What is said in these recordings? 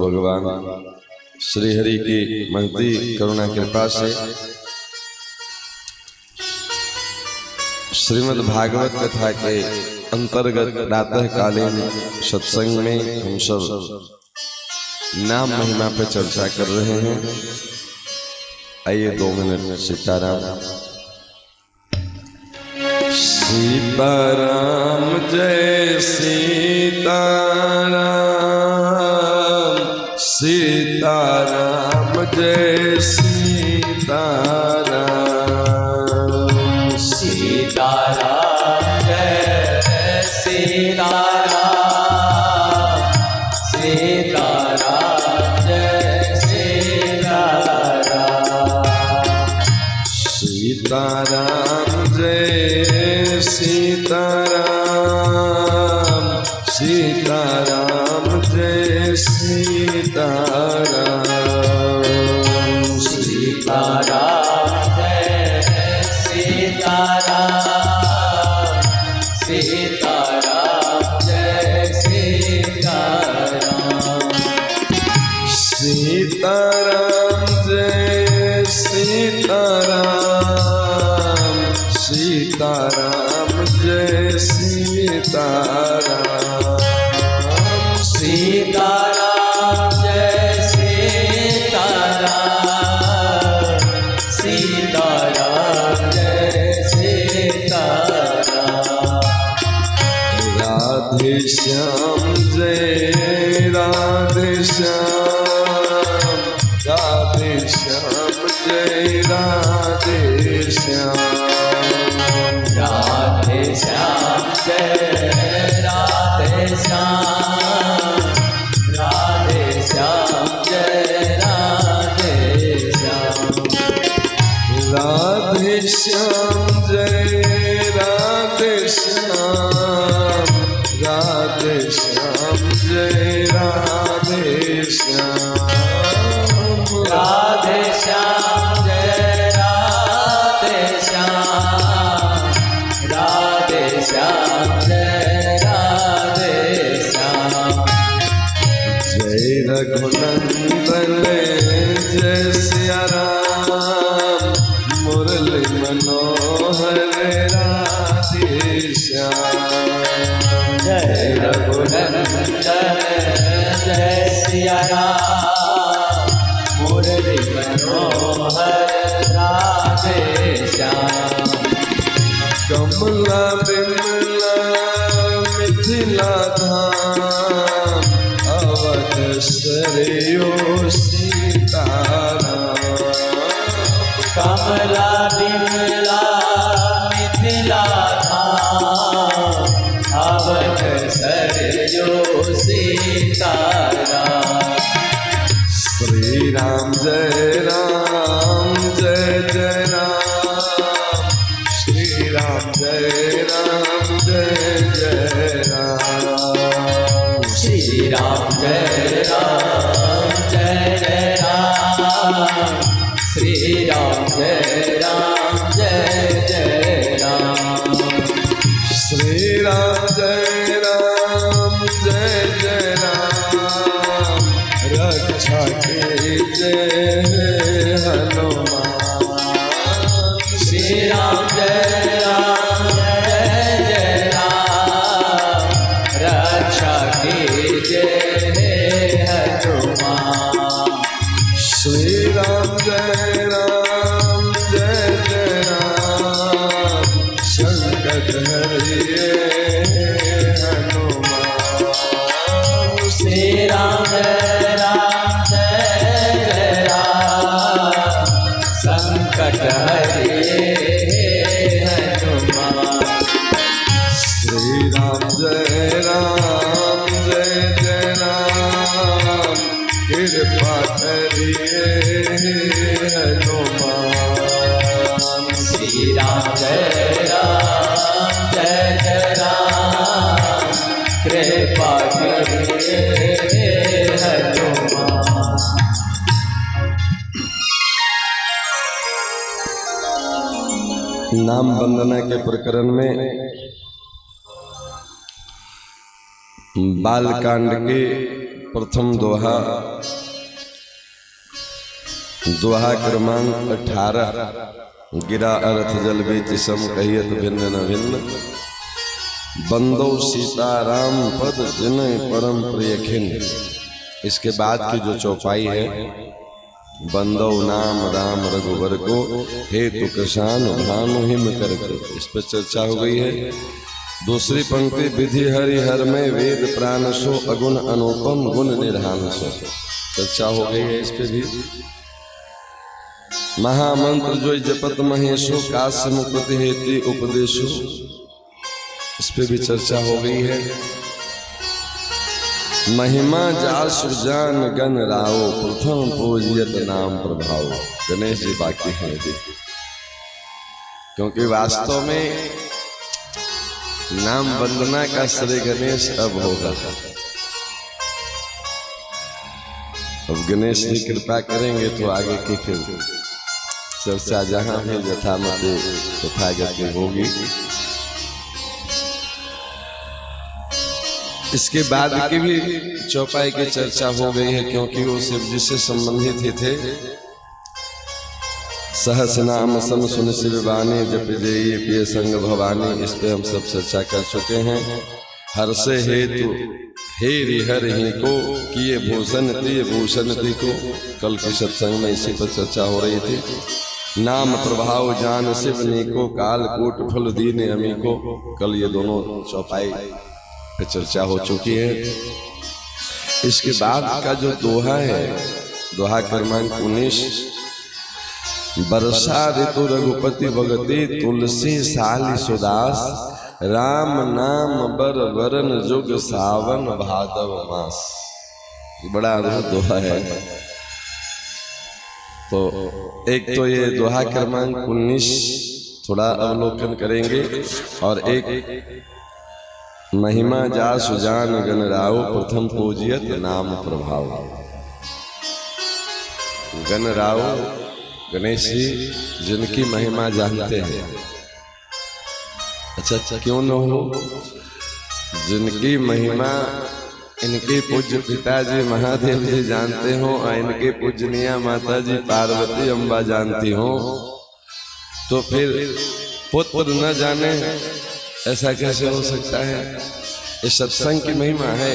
भगवान श्री हरि की महती करुणा कृपा से श्रीमद् भागवत कथा के अंतर्गत प्रातः कालीन सत्संग में हम सब नाम महिमा पर चर्चा कर रहे हैं। आइए 2 मिनट सीताराम सीताराम जय सीताराम सीताराम जय सीताराम सीताराम जय सीताराम सीताराम जय सीताराम सीताराम जय सीताराम सीताराम जय सीताराम सीताराम जय सीताराम सीताराम जय सीताराम सीताराम जय सीताराम सीताराम जय सीताराम सीताराम जय सीताराम सीताराम जय सीताराम राधे श्याम जय राधे श्याम राधे श्याम जय राधे श्याम राधे श्याम जय राधे श्याम राधे श्याम जय राधे श्याम राधे श्याम जय राधे श्याम राधे श्याम जय राधे श्याम राधे श्याम जय राधे श्याम राधे श्याम जय राधे श्याम जय रघुनंदन जय सिया राम मुरली मनोहर राधे श्याम जय रघुनंदन जय सिया राम मुरली मनोहर राधे श्याम कमला बिमला मिथिला धाम अवध सरयो सीताराम कमला बिमला मिथिला धाम अवध सरयो सीताराम श्री राम जय राम जय जय राम श्री राम जय राम जय जय राम श्री राम जय राम जय जय राम श्री राम जय राम जय जय राम श्री राम जय राम जय जय राम रक्षा कीजिए हनुमान श्री राम जय राम जय जय राम रक्षा कीजिए हनुमान श्री राम जय राम जय जय राम संकट हरिए हनुमान श्री राम जय राम संकट हरिए हनुमान श्री राम जय राम जय जय राम कृपा करिए हनुमान श्री राम जय राम कृपा करिए हनुमान नाम वंदना के प्रकरण में बालकांड के प्रथम दोहा, दोहा क्रमांक 18। गिरा अर्थ जल बीच सम कहियत भिन्न न भिन्न, बंदो सीताराम पद जिन्हें परम प्रिय खिन्न। इसके बाद की जो चौपाई है, बंदो नाम राम रघुवर को, हेतु किसान भानु हिम कर को, इस पर चर्चा हो गई है। दूसरी पंक्ति, विधि हरिहर में वेद प्राण सो, अगुण अनुपम गुण निधान सो, चर्चा हो गई है इस पे भी। महामंत्र जो जपत महेशो, काश्य मुक्ति हेति उपदेशो, इस पे भी चर्चा हो गई है। महिमा जासु जान गण राओ, प्रथम पूजियत नाम प्रभाव। गणेश जी बाकी हैं जी, क्योंकि वास्तव में नाम वंदना का श्री गणेश अब होगा। अब गणेश जी कृपा करेंगे तो आगे की फिर चर्चा जहां भी यथामति तथागति होगी। इसके बाद की भी चौपाई की चर्चा हो गई है, क्योंकि वो शिव जी से संबंधित ही थे। सहस नाम सम सुन शिव वाणी, जप जय पिय संग भवानी, इस पे हम सब चर्चा कर चुके हैं। हर से हेतु हे हर ही को, किए भूषण तिय भूषण ति को, कल के सत्संग में इसी पर चर्चा हो रही थी। नाम प्रभाव जान शिव नीको, काल कूट फल दीन अमी को, कल ये दोनों चौपाई पे चर्चा हो चुकी है। इसके बाद का जो दोहा है, दोहा क्रमांक 19, बरसा ऋतु रघुपति भगति, तुलसी साली सुदास, राम नाम बर वरन जुग सावन भादव मास। बड़ा अद्भुत दोहा है। तो एक तो ये दोहा क्रमांक 19 थोड़ा अवलोकन करेंगे, और एक महिमा जा सुजान गण राव, प्रथम पूजियत नाम प्रभाव। गण राव गणेश जी जिनकी महिमा जानते हैं, अच्छा क्यों न हो, जिनकी महिमा इनके पूज्य पिताजी महादेव जी जानते हो, और इनके पूजनीय माता जी पार्वती अम्बा जानती हो, तो फिर पुत्र न जाने ऐसा कैसे हो सकता है। इस सत्संग की महिमा है।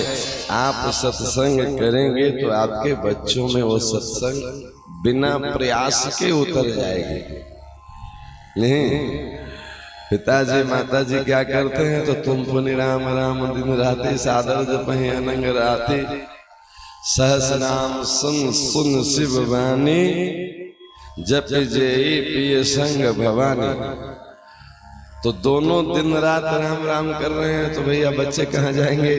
आप सत्संग करेंगे तो आपके बच्चों में वो सत्संग बिना प्रयास के उतर जाएगी। नहीं, पिताजी माताजी क्या करते हैं, तो तुम पुनि राम राम दिन राते, सादर जपहि अनंग राते, सहस नाम सुन सुन शिव वाणी, जप जय पिय संग भवानी। तो दोनों दिन रात राम राम कर रहे हैं, तो भैया बच्चे कहाँ जाएंगे।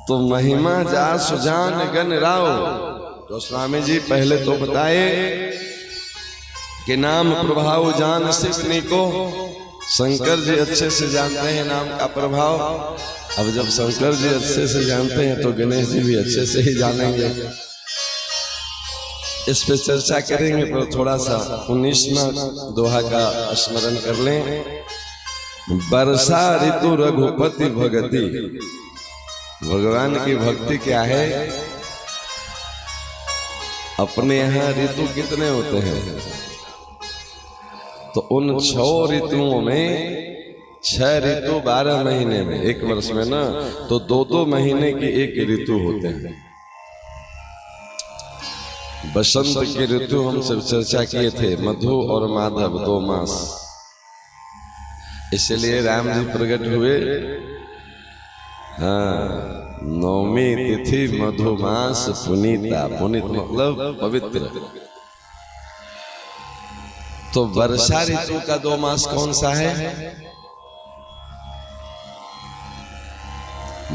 तो महिमा जा सुजान गण राव। तो स्वामी जी पहले तो बताए कि नाम प्रभाव जान शिवनी को, शंकर जी अच्छे से जानते हैं नाम का प्रभाव। अब जब शंकर जी अच्छे से जानते हैं, तो गणेश जी भी अच्छे से ही जानेंगे। इस पे चर्चा करेंगे, पर थोड़ा सा 19वां दोहा का स्मरण कर लें। बरसा ऋतु रघुपति भगति, भगवान की भक्ति क्या है। अपने यहाँ ऋतु कितने होते हैं, तो उन 6 ऋतुओं में 6 ऋतु 12 महीने में, एक वर्ष में ना, तो 2-2 महीने की एक ऋतु होते हैं। बसंत की ऋतु हम सब चर्चा किए थे, मधु और माधव 2 मास। इसलिए राम जी प्रकट हुए, हाँ, 9वीं तिथि मधुमास पुनीता, पुनीत मतलब पवित्र। तो वर्षा ऋतु का 2 मास कौन सा है।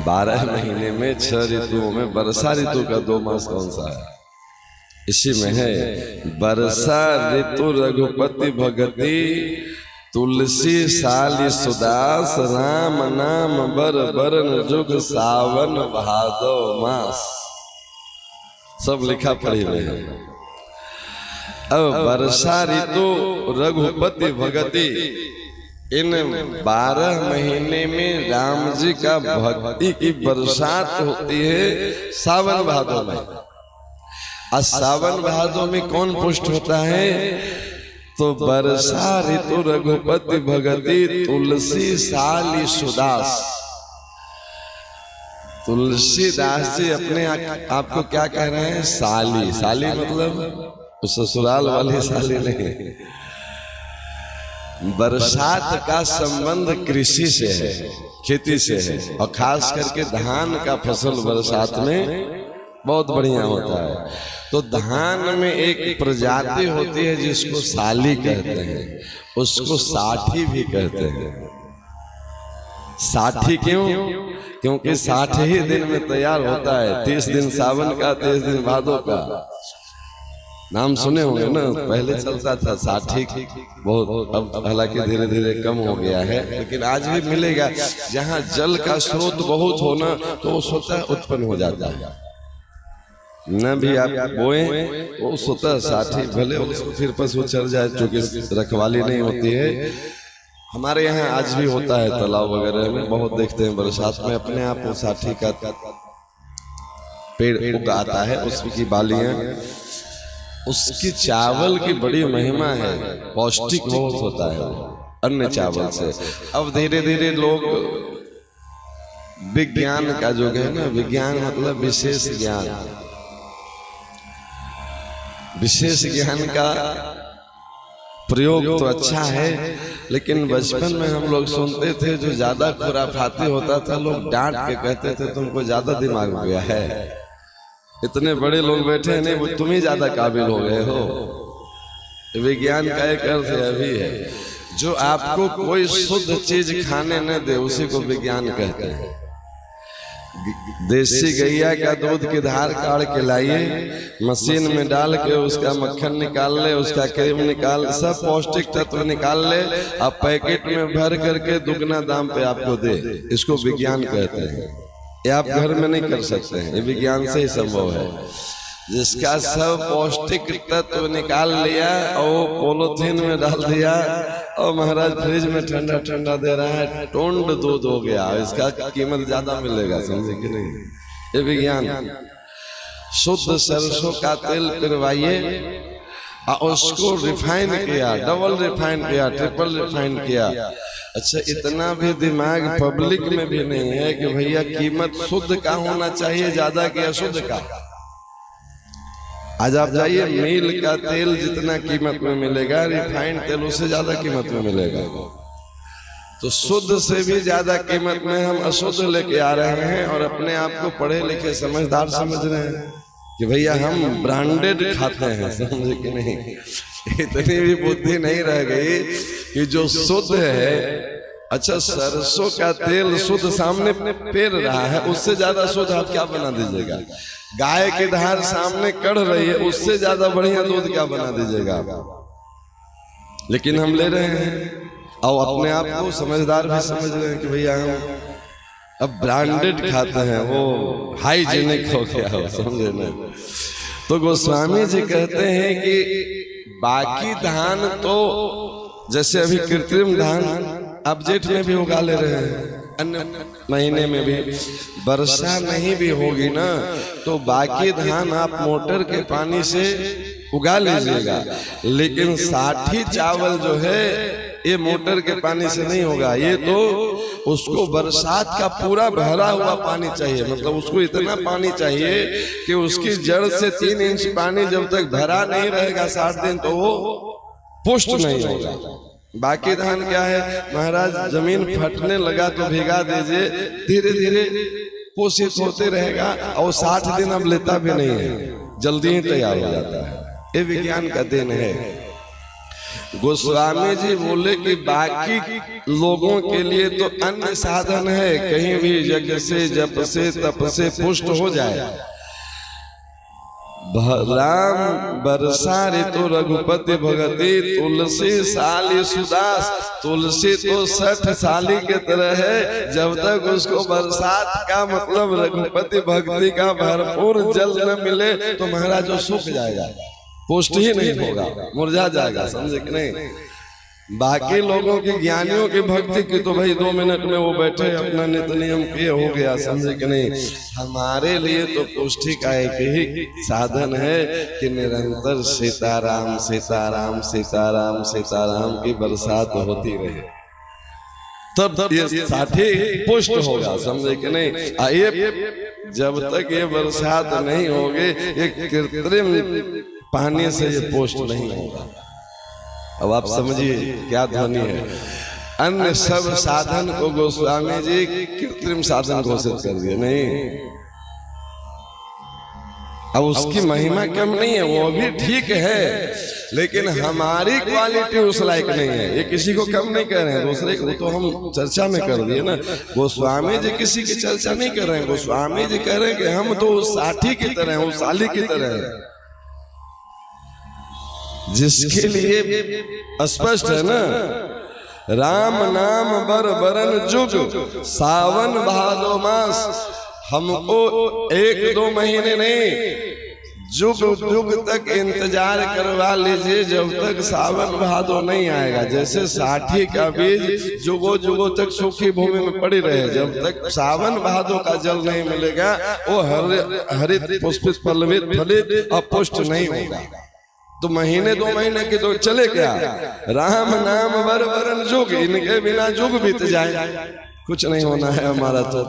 12 महीने में 6 ऋतुओं में वर्षा ऋतु का 2 मास कौन सा है। इसी में है बरसा ऋतु रघुपति भगति, तुलसी साली सुदास, राम नाम बर बरन जुग सावन भादव मास। सब लिखा पढ़ी में है। अब वर्षा ऋतु रघुपति भगति, इन 12 महीने में राम जी का भक्ति की बरसात होती है सावन भादों में। और सावन भादों में कौन पुष्ट होता है? तो बरसा ऋतु रघुपति भगति तुलसी साली सुदास। तुलसीदास जी अपने आपको क्या कह रहे हैं? साली। साली मतलब ससुराल वाली साली नहीं। बरसात का संबंध कृषि से है, खेती से है, और खास करके धान का फसल बरसात में बहुत बढ़िया होता है। तो धान में एक प्रजाति होती है जिसको साली कहते हैं, उसको साठी भी कहते हैं। साठी क्यों? क्योंकि 60 ही दिन में तैयार होता है। 30 दिन सावन का, 30 दिन भादों का। नाम सुने होंगे ना, पहले चलता था साठी बहुत, अब हालांकि धीरे धीरे कम हो गया है, लेकिन आज भी मिलेगा। जहाँ जल का स्रोत बहुत हो ना, तो वो स्वतः उत्पन्न हो जाता है। न भी आप बोए वो स्वतः साठी, भले उसको फिर पशु चल जाए, चूंकि रखवाली नहीं होती है। हमारे यहाँ आज भी होता है, तालाब वगैरह में बहुत देखते हैं बरसात में अपने आप वो साठी का पेड़ उगाता है, उसकी बालियां। उसकी चावल की बड़ी महिमा है, पौष्टिक बहुत होता है अन्य चावल से। अब धीरे धीरे लोग विज्ञान का जो है ना, विज्ञान मतलब विशेष ज्ञान, विशेष ज्ञान का प्रयोग तो अच्छा है, लेकिन बचपन में हम लोग सुनते थे जो ज्यादा खुराफाती होता था, लोग डांट के कहते थे तुमको ज्यादा दिमाग हो गया है, इतने बड़े लोग बैठे हैं, नहीं वो तुम ही ज्यादा काबिल हो गए हो। विज्ञान का एक अर्थ अभी है, जो आपको कोई शुद्ध चीज खाने न दे उसी को विज्ञान कहते हैं। देसी गैया का दूध की धार काढ़ के लाइए, मशीन में डाल के उसका मक्खन निकाल ले, उसका क्रीम निकाल, सब पौष्टिक तत्व निकाल ले, आप पैकेट में भर करके दुगना दाम पे आपको दे, इसको विज्ञान कहते हैं। ये आप घर में नहीं कर सकते हैं, ये विज्ञान से ही संभव है। जिसका सब पौष्टिक तत्व निकाल लिया और वो पॉलीथीन में डाल दिया और महाराज फ्रिज में ठंडा ठंडा दे रहा है, टोंड दूध हो गया, इसका कीमत ज्यादा मिलेगा, समझे कि नहीं? ये विज्ञान। शुद्ध सरसों का तेल पिरवाइए और उसको रिफाइन किया, डबल रिफाइन किया, ट्रिपल रिफाइन किया। अच्छा, इतना भी दिमाग पब्लिक में भी नहीं है कि भैया कीमत शुद्ध का होना चाहिए ज्यादा कि अशुद्ध का। आज आप जाइए, मील का तेल जितना कीमत में मिलेगा, रिफाइंड तेल उससे ज्यादा कीमत में मिलेगा। तो शुद्ध से भी ज्यादा कीमत में हम अशुद्ध लेके आ रहे हैं और अपने आप को पढ़े लिखे समझदार समझ रहे हैं कि भैया हम ब्रांडेड खाते हैं, समझे कि नहीं? इतनी भी बुद्धि नहीं रह गई कि जो शुद्ध है, अच्छा सरसों का तेल शुद्ध सामने पेर रहा है, उससे ज्यादा शुद्ध आप क्या बना दीजिएगा? गाय की धार सामने कढ़ रही है, उससे ज्यादा बढ़िया दूध क्या बना दीजिएगा? लेकिन हम ले रहे हैं और अपने आप को समझदार भी समझ रहे हैं कि भैया हम अब ब्रांडेड खाते हैं, वो हाइजीनिक हो गया हो, समझे ना? तो गोस्वामी जी कहते हैं कि बाकी धान तो जैसे अभी कृत्रिम धान आप जेठ में भी उगा ले रहे हैं, अन्य महीने में भी वर्षा नहीं भी होगी ना, तो बाकी धान आप मोटर के पानी से उगा लीजिएगा। लेकिन साठी चावल जो है ये मोटर के पानी से नहीं होगा, ये तो उसको बरसात का पूरा भरा हुआ पानी चाहिए। मतलब उसको इतना पानी चाहिए कि उसकी जड़ से 3 इंच पानी जब तक भरा नहीं रहेगा 60 दिन, तो वो पुष्ट नहीं होगा। बाकी धान क्या है महाराज, जमीन फटने लगा तो भिगा दीजिए, धीरे धीरे पोषित होते रहेगा और 60 दिन अब लेता भी नहीं है, जल्दी ही तैयार हो जाता है। ये विज्ञान का देन है। गोस्वामी जी बोले कि बाकी लोगों के लिए तो अन्य साधन है, कहीं भी यज्ञ से जप से तप से पुष्ट हो जाए। राम बरसा ऋतु रघुपति भगति तुलसी साली सुदास। तुलसी तो 60 साली के तरह है, जब तक उसको बरसात का मतलब रघुपति भक्ति का भरपूर जल न मिले तो महाराज वो सूख जाएगा, पुष्ट ही नहीं होगा, मुरझा जाएगा, समझे कि नहीं? बाकी लोगों की ज्ञानियों की भक्ति की तो भाई 2 मिनट में वो बैठे अपना नित नियम किए हो गया, समझे कि नहीं। हमारे लिए तो पुष्टि का एक ही साधन है कि निरंतर सीताराम सीताराम सीताराम सीताराम की बरसात होती रहे, तब ये साठी पुष्ट होगा, समझे कि नहीं। आइए, जब तक ये बरसात नहीं होगी, एक कृत्रिम पानी से ये पुष्ट नहीं होगा। अब आप समझिए क्या ध्वनि है। अन्य सब साधन को गोस्वामी जी कृत्रिम साधन घोषित कर दिए, नहीं। अब उसकी महिमा कम नहीं है, वो भी ठीक है, लेकिन हमारी क्वालिटी उस लायक नहीं है। ये किसी को कम नहीं कर रहे हैं, दूसरे को तो हम चर्चा में कर दिए ना। गोस्वामी जी किसी की चर्चा नहीं कर रहे हैं, गोस्वामी जी कह रहे हैं कि हम तो उस साठी की तरह हैं, उस साली की तरह हैं, जिसके लिए स्पष्ट है ना, राम नाम बर बरन जुग सावन भादो मास। हमको 1-2 महीने नहीं, जुग जुग तक इंतजार करवा लीजिए, जब तक सावन भादो नहीं आएगा। जैसे साठी का बीज जुगो जुगो तक सूखी भूमि में पड़ी रहे, जब तक सावन भादो का जल नहीं मिलेगा वो हरित पुष्पित पल्लवित फलित और पुष्ट नहीं होगा। तो महीने 2 महीने के तो चले क्या, राम नाम बर बरन जुग, इनके बिना जुग बीत जाए, कुछ नहीं होना है हमारा। तो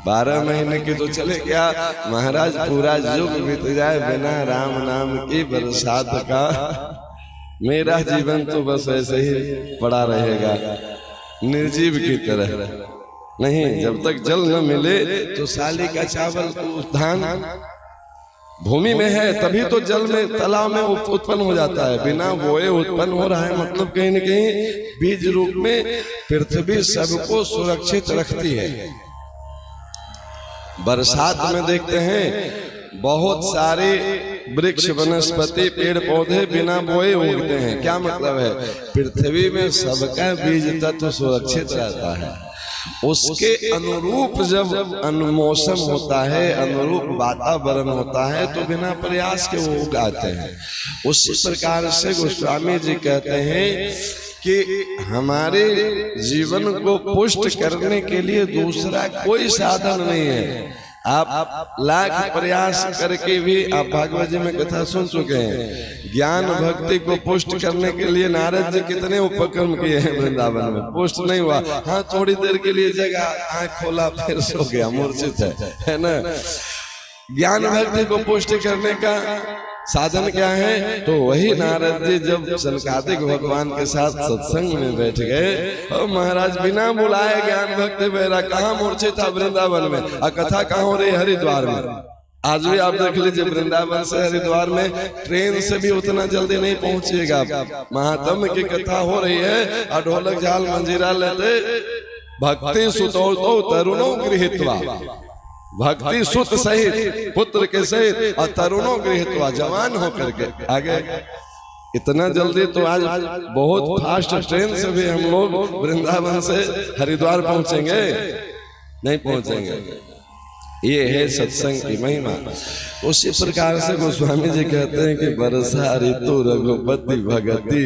12 महीने की तो चले क्या महाराज, पूरा जुग बीत जाए बिना राम नाम की बरसात का, मेरा जीवन तो बस ऐसे ही पड़ा रहेगा निर्जीव की तरह। नहीं, जब तक जल न मिले तो साली का चावल धान भूमि में है, तभी तो जल में तालाब में उत्पन्न हो जाता है। बिना बोए उत्पन्न हो रहा है, मतलब कहीं न कहीं बीज रूप में पृथ्वी सबको सुरक्षित रखती है। बरसात में देखते हैं बहुत सारे वृक्ष वनस्पति पेड़ पौधे बिना बोए उगते हैं। क्या मतलब है, पृथ्वी में सबका बीज तत्व सुरक्षित रहता है। उसके अनुरूप जब मौसम होता है, अनुरूप वातावरण होता है, तो बिना प्रयास के वो उगाते हैं। उसी प्रकार से गोस्वामी जी कहते हैं कि हमारे जीवन को पुष्ट करने के लिए दूसरा कोई साधन नहीं है। आप लाख प्रयास करके भी, आप भागवत जी में कथा सुन चुके हैं, ज्ञान भक्ति को पुष्ट करने के लिए नारद जी कितने उपक्रम किए हैं वृंदावन में, पुष्ट नहीं हुआ। हाँ, थोड़ी देर के लिए जगह, आंख खोला, फिर सो गया, मूर्छित है ना। ज्ञान भक्ति को पुष्ट करने का साधन क्या है, तो वही नारद जी जब सनकादिक भगवान के साथ सत्संग में बैठ गए, और महाराज बिना बुलाए ज्ञान भक्ति मेरा कहाँ मूर्छित था वृंदावन में, और कथा कहाँ हो रही, हरिद्वार में। आज भी आप देख लीजिए, वृंदावन से हरिद्वार में ट्रेन से भी उतना जल्दी नहीं पहुंचिएगा। महात्म की कथा हो रही है, और ढोलक झाल मंजीरा लेते भक्ति सुतो तरुणों गृहीत्वा, भक्ति सुत सहित पुत्र के सहित और तरुणों गृहीत्वा, जवान होकर के आगे। इतना जल्दी तो आज बहुत फास्ट ट्रेन से भी हम लोग वृंदावन से हरिद्वार पहुंचेंगे नहीं पहुंचेंगे। ये है सत्संग की महिमा। उसी प्रकार से गोस्वामी जी कहते हैं कि वर्षा ऋतु रघुपति भगति,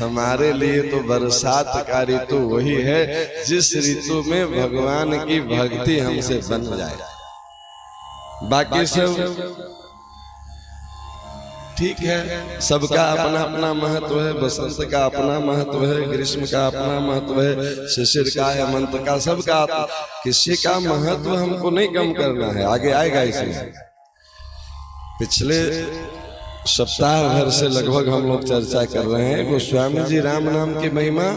हमारे लिए तो बरसात का ऋतु वही है जिस ऋतु में भगवान की भक्ति हमसे बन जाए। बाकी सब ठीक है, सबका अपना अपना महत्व है। बसंत का अपना महत्व है, ग्रीष्म का अपना महत्व है, शिशिर का, हेमंत का, सबका। किसी का महत्व हमको नहीं कम करना है, आगे आएगा इसमें। पिछले सप्ताह भर से लगभग हम लोग चर्चा कर रहे हैं, गोस्वामी जी राम नाम की महिमा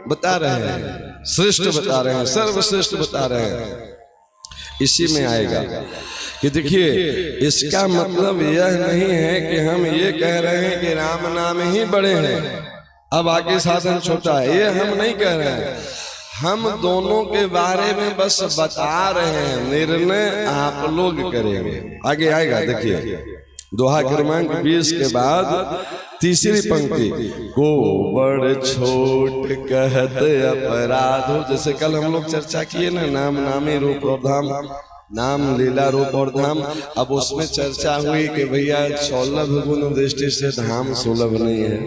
बता रहे हैं, श्रेष्ठ बता रहे हैं, सर्वश्रेष्ठ बता रहे हैं। इसी में आएगा कि देखिए, इसका मतलब यह नहीं है कि हम ये कह रहे हैं कि राम नाम ही बड़े हैं, अब आगे साधन छोटा है, ये हम नहीं कह रहे हैं। हम दोनों के बारे में बस बता रहे हैं, निर्णय आप लोग करेंगे। आगे आएगा, देखिए दोहा क्रमांक 20 के बाद तीसरी पंक्ति, को बड़ छोट कहत अपराध हो। जैसे कल हम लोग चर्चा किए ना, नाम नामी रूप और धाम, नाम लीला रूप और धाम। अब उसमें चर्चा हुई कि भैया सौलभ गुण दृष्टि से धाम सुलभ नहीं है।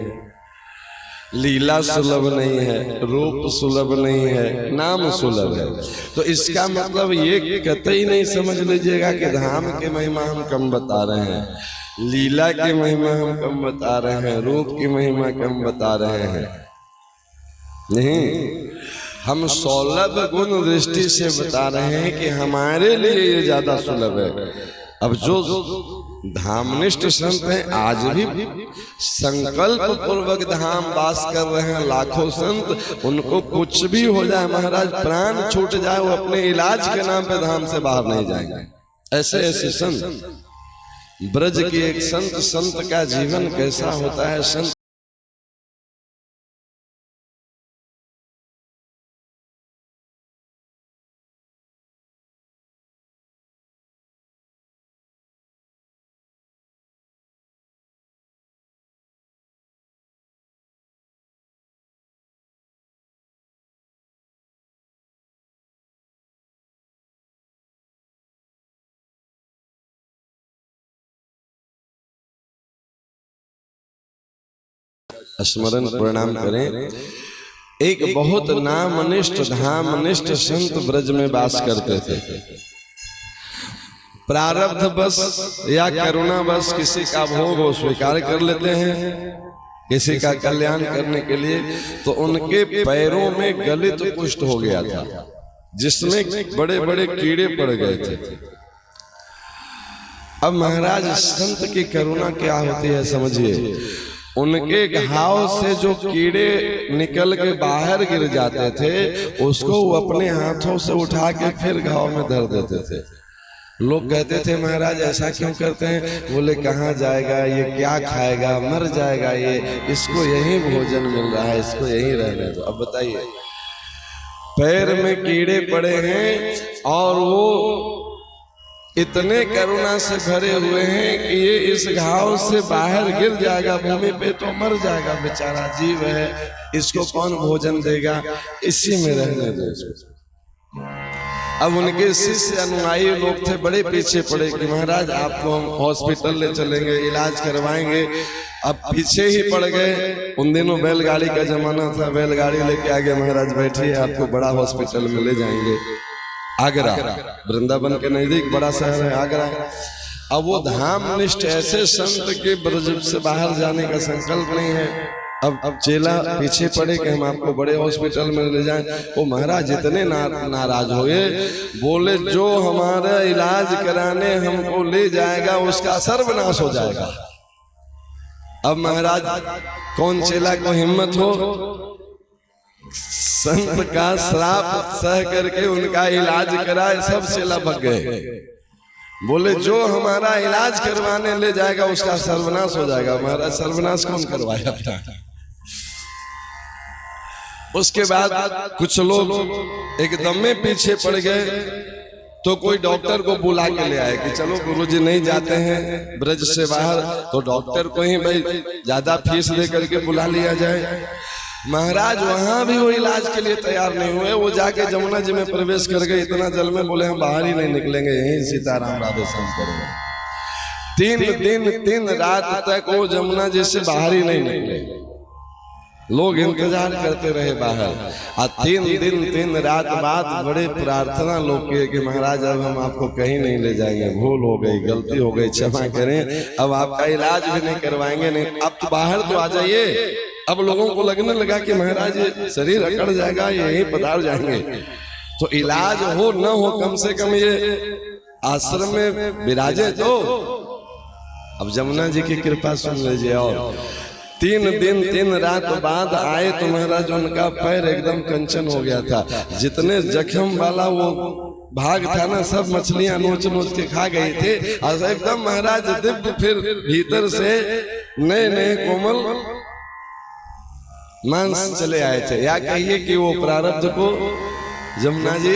लीला सुलभ नहीं है, रूप सुलभ नहीं है, नाम सुलभ है। तो इसका मतलब ये कतई नहीं समझ लीजिएगा कि धाम की महिमा हम कम बता रहे हैं, लीला की महिमा हम कम बता रहे हैं, रूप की महिमा कम बता रहे हैं। नहीं, हम सुलभ गुण दृष्टि से बता रहे हैं कि हमारे लिए ये ज्यादा सुलभ है। अब जो धामनिष्ठ संत हैं, आज भी संकल्प पूर्वक धाम वास कर रहे हैं लाखों संत, उनको कुछ भी हो जाए, महाराज प्राण छूट जाए, वो अपने इलाज के नाम पे धाम से बाहर नहीं जाएंगे। ऐसे ऐसे संत, ब्रज की एक संत का जीवन कैसा होता है। संत स्मरण प्रणाम करें। एक बहुत नामनिष्ठ धामनिष्ठ संत ब्रज में वास करते थे। प्रारब्ध बस या करुणा बस किसी का भोग वो स्वीकार कर लेते हैं, किसी का कल्याण करने के लिए। तो उनके पैरों में गलित कुष्ठ हो गया था, जिसमें बड़े बड़े कीड़े पड़ गए थे। अब महाराज संत की करुणा क्या होती है समझिए। उनके घाव से जो कीड़े निकल के बाहर गिर जाते थे, उसको वो अपने हाथों से उठा के फिर घाव में धर देते थे। लोग कहते थे महाराज ऐसा क्यों करते हैं? बोले कहाँ जाएगा ये, क्या खाएगा, मर जाएगा ये, इसको यही भोजन मिल रहा है, इसको यही रहने दो। अब बताइए, पैर में कीड़े पड़े हैं और वो इतने करुणा से भरे हुए हैं कि ये इस घाव से बाहर गिर जाएगा भूमि पे तो मर जाएगा, बेचारा जीव है, इसको कौन भोजन देगा, इसी में रहने दो। अब उनके शिष्य अनुयायी लोग थे, बड़े पीछे पड़े कि महाराज आपको हम हॉस्पिटल ले चलेंगे, इलाज करवाएंगे। अब पीछे ही पड़ गए। उन दिनों बैलगाड़ी का जमाना था, बैलगाड़ी लेके आगे महाराज बैठिए, आपको बड़ा हॉस्पिटल में ले जाएंगे। आगरा, वृंदावन के नजदीक बड़ा शहर है आगरा। अब वो धामनिष्ठ ऐसे संत के ब्रज से बाहर जाने का संकल्प नहीं है। अब चेला पीछे पड़े कि हम आपको बड़े हॉस्पिटल में ले जाएं। वो महाराज इतने नाराज हुए, बोले जो हमारा इलाज कराने हमको ले जाएगा उसका सर्वनाश हो जाएगा। अब महाराज कौन चेला को हिम्मत हो संत का श्राप सह करके उनका इलाज कराए? सब चेला भग गए। बोले जो हमारा इलाज करवाने ले जाएगा उसका सर्वनाश हो जाएगा। महाराज सर्वनाश कौन करवाया अपना? उसके बाद कुछ लोग एकदम में पीछे पड़ गए, तो कोई डॉक्टर को बुला के ले आए कि चलो गुरुजी नहीं जाते हैं ब्रज से बाहर, तो डॉक्टर को ही भाई ज्यादा फीस दे करके बुला लिया जाए। महाराज वहां भी वो इलाज के लिए तैयार नहीं हुए। वो जाके जमुना जी में प्रवेश कर गए इतना जल में, बोले हम बाहर ही नहीं निकलेंगे, यहीं सीताराम राधे श्याम करेंगे। 3 दिन 3 रात तक वो जमुना जी से बाहर ही नहीं निकले। लोग इंतजार करते रहे बाहर। और 3 दिन 3 रात बाद बड़े प्रार्थना लोग किए कि महाराज अब हम आपको कहीं नहीं ले जाएंगे, भूल हो गई, गलती हो गई, क्षमा करें, अब आपका इलाज भी नहीं करवाएंगे, नहीं अब तो बाहर तो आ जाइए। अब लोगों को लगने लगा कि महाराज ये शरीर अकड़ जाएगा, यही पधार जाएंगे। तो इलाज हो न हो, कम से कम ये आश्रम में विराजे तो। अब जमुना जी की कृपा सुन लीजिए। और 3 दिन 3 रात बाद आए तो महाराज उनका पैर एकदम कंचन हो गया था। जितने जख्म वाला वो भाग था ना, सब मछलियां नोच नोच के खा गई थे। और एकदम महाराज दिव्य फिर भीतर से नए नए कोमल मांस चले आए थे। या कहिए कि वो प्रारब्ध को जमुना जी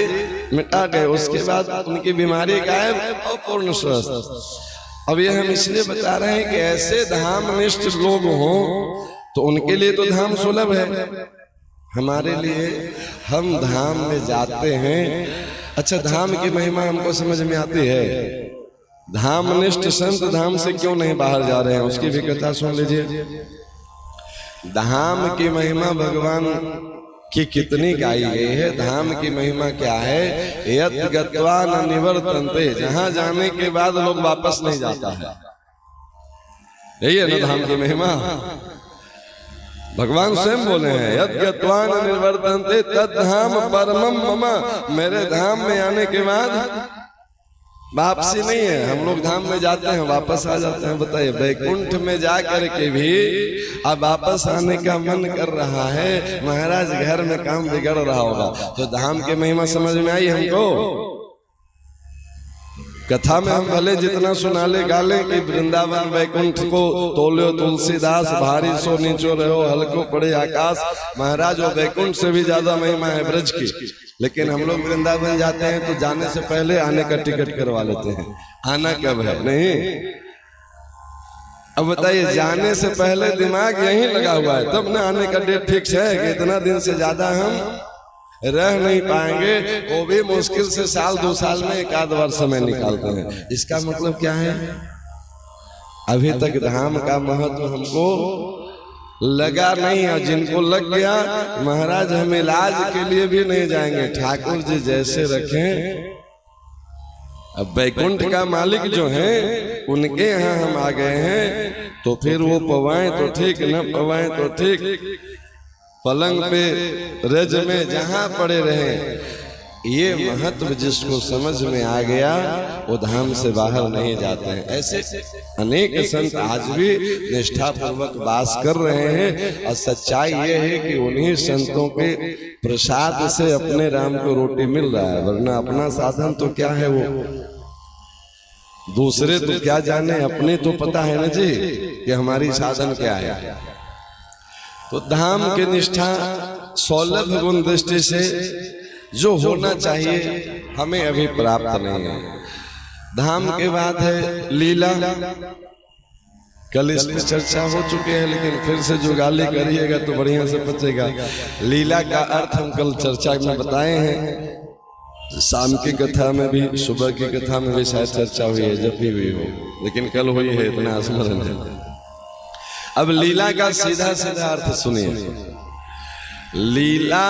मिटा गए। उसके बाद उनकी बीमारी गायब और पूर्ण स्वस्थ। अब ये हम इसलिए बता रहे हैं कि ऐसे धामनिष्ठ लोग हों तो उनके लिए तो धाम सुलभ है। हमारे लिए हम धाम में जाते हैं। अच्छा, धाम की महिमा हमको समझ में आती है। धामनिष्ठ संत धाम से क्यों नहीं बाहर जा रहे हैं, उसकी भी कथा सुन लीजिए। धाम की महिमा भगवान की कितनी गाई गई है। धाम की महिमा क्या है? यत् गत्वा न निवर्तन्ते, जहां जाने के बाद लोग वापस नहीं जाता है। यही है ना धाम की महिमा। भगवान स्वयं बोले हैं यत् गत्वा न निवर्तन्ते तद धाम परमम मम, मेरे धाम में आने के बाद वापसी नहीं है। हम लोग धाम में जाते हैं वापस आ जाते हैं। बताइए, वैकुंठ में जाकर के भी अब वापस आने का मन कर रहा है। महाराज घर में काम बिगड़ रहा होगा। तो धाम की महिमा समझ में आई हमको? कथा में हम भले जितना सुना ले गा ले कि वृंदावन वैकुंठ को तोलो तुलसीदास, भारी सो नीचो रहो हल्को पड़े आकाश। महाराज वो वैकुंठ से भी ज्यादा महिमा है ब्रज की। लेकिन हम लोग वृंदावन जाते हैं तो जाने से पहले आने का टिकट करवा लेते हैं। आना कब है? नहीं। अब बताइए, जाने से पहले दिमाग यहीं लगा हुआ है, तब ना आने का डेट फिक्स है कि इतना दिन से ज्यादा हम रह नहीं पाएंगे। वो भी मुश्किल से साल 2 साल में एक आध बार समय निकालते हैं। इसका मतलब क्या है? अभी तक धाम का महत्व हमको लगा नहीं। और जिनको लग गया, महाराज हम इलाज के लिए भी नहीं जाएंगे, ठाकुर जी जैसे रखें। अब वैकुंठ का मालिक जो है उनके यहाँ हम आ गए हैं, तो फिर वो पवाएं तो ठीक, न पवाएं तो ठीक, पलंग पे रज में जहां पड़े रहे। ये महत्व जिसको समझ में आ गया वो धाम से बाहर नहीं जाते हैं। ऐसे अनेक संत आज भी निष्ठा पूर्वक वास कर रहे हैं। और सच्चाई ये है कि उन्हीं संतों के प्रसाद से अपने राम को रोटी मिल रहा है, वरना अपना साधन तो क्या है, वो दूसरे तो क्या जाने, अपने तो पता है ना जी कि हमारी साधन क्या है। तो धाम की निष्ठा सौलभ गुण दृष्टि से जो होना चाहिए हमें अभी प्राप्त नहीं है। धाम के बाद है लीला। कल इस पे चर्चा हो चुकी है, लेकिन फिर से जो गाली करिएगा तो बढ़िया से बचेगा। लीला का अर्थ हम कल चर्चा में बताए हैं। शाम की कथा में भी, सुबह की कथा में भी शायद चर्चा हुई है, जब भी हुई हो, लेकिन कल हुई है, इतना स्मरण है। अब लीला का सीधा सीधा अर्थ सुनिए। लीला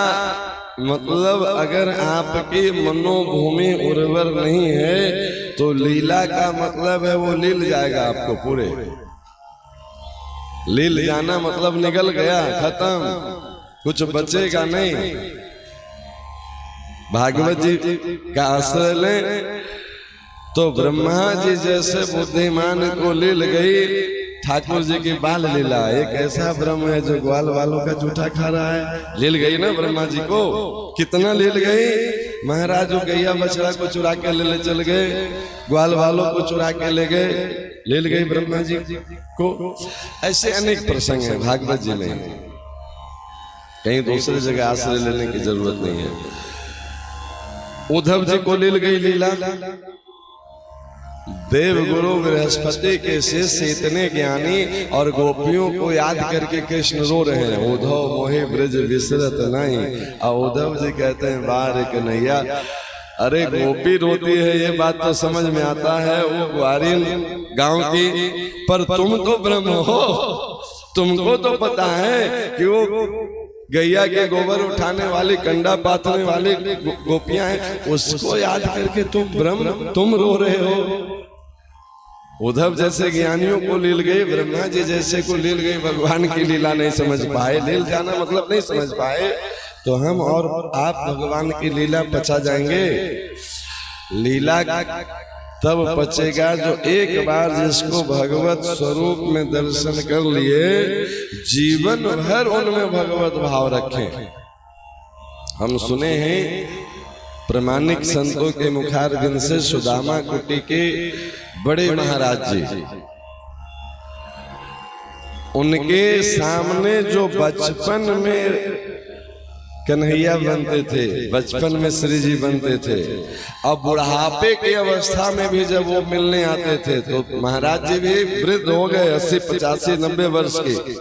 मतलब अगर आपकी मनोभूमि उर्वर नहीं है तो लीला का मतलब है वो लील जाएगा आपको पूरे। लील जाना मतलब निकल गया, खत्म, कुछ बचेगा नहीं। भागवत जी का आश्रय लें तो ब्रह्मा जी जैसे बुद्धिमान को लील गई ठाकुर जी की बाल लीला। एक ऐसा ब्रह्म है जो ग्वाल वालों का जूठा खा रहा है, लील गई ना ब्रह्मा जी को। कितना लील गई? महाराज जो गैया बछड़ा को चुरा के ले चल गए, ग्वाल वालों को चुरा के ले गए, लील गई ब्रह्मा जी को। ऐसे अनेक प्रसंग हैं भागवत जी में, कहीं दूसरी जगह आश्रय लेने की जरूरत नहीं है। उद्धव जी को लील गई लीला। देव गुरु बृहस्पति के शिष्य इतने ज्ञानी और गोपियों को याद करके कृष्ण रो रहे हैं, उद्धव मोहे ब्रज विसरत नहीं। और उद्धव जी कहते हैं बार कन्हैया, अरे गोपी रोती है ये बात तो समझ में आता है, वो ग्वारीन गांव की, पर तुम तो ब्रह्म हो, तुमको तो पता है कि वो गैया के गोबर उठाने वाली, कंडा पाथने वाली गोपियां हैं, उसको याद करके तुम ब्रह्म, तुम रो रहे हो। उद्धव जैसे ज्ञानियों को लील गई, ब्रह्मा जी जैसे को लील गई, भगवान की लीला नहीं समझ पाए। लील जाना मतलब नहीं समझ पाए, तो हम और आप भगवान की लीला पचा जाएंगे। लीला तब पचेगा जो एक बार जिसको भगवत स्वरूप में दर्शन कर लिए, जीवन भर उनमें भगवत भाव रखें। हम सुने हैं प्रामाणिक संतों के मुखारबिंद से, सुदामा कुटी के बड़े महाराज जी, उनके सामने जो बचपन में कन्हैया बनते थे, बचपन में श्री जी बनते थे, और बुढ़ापे की अवस्था में भी जब वो मिलने आते थे तो महाराज जी भी वृद्ध हो गए, 80, 85, 90 वर्ष के।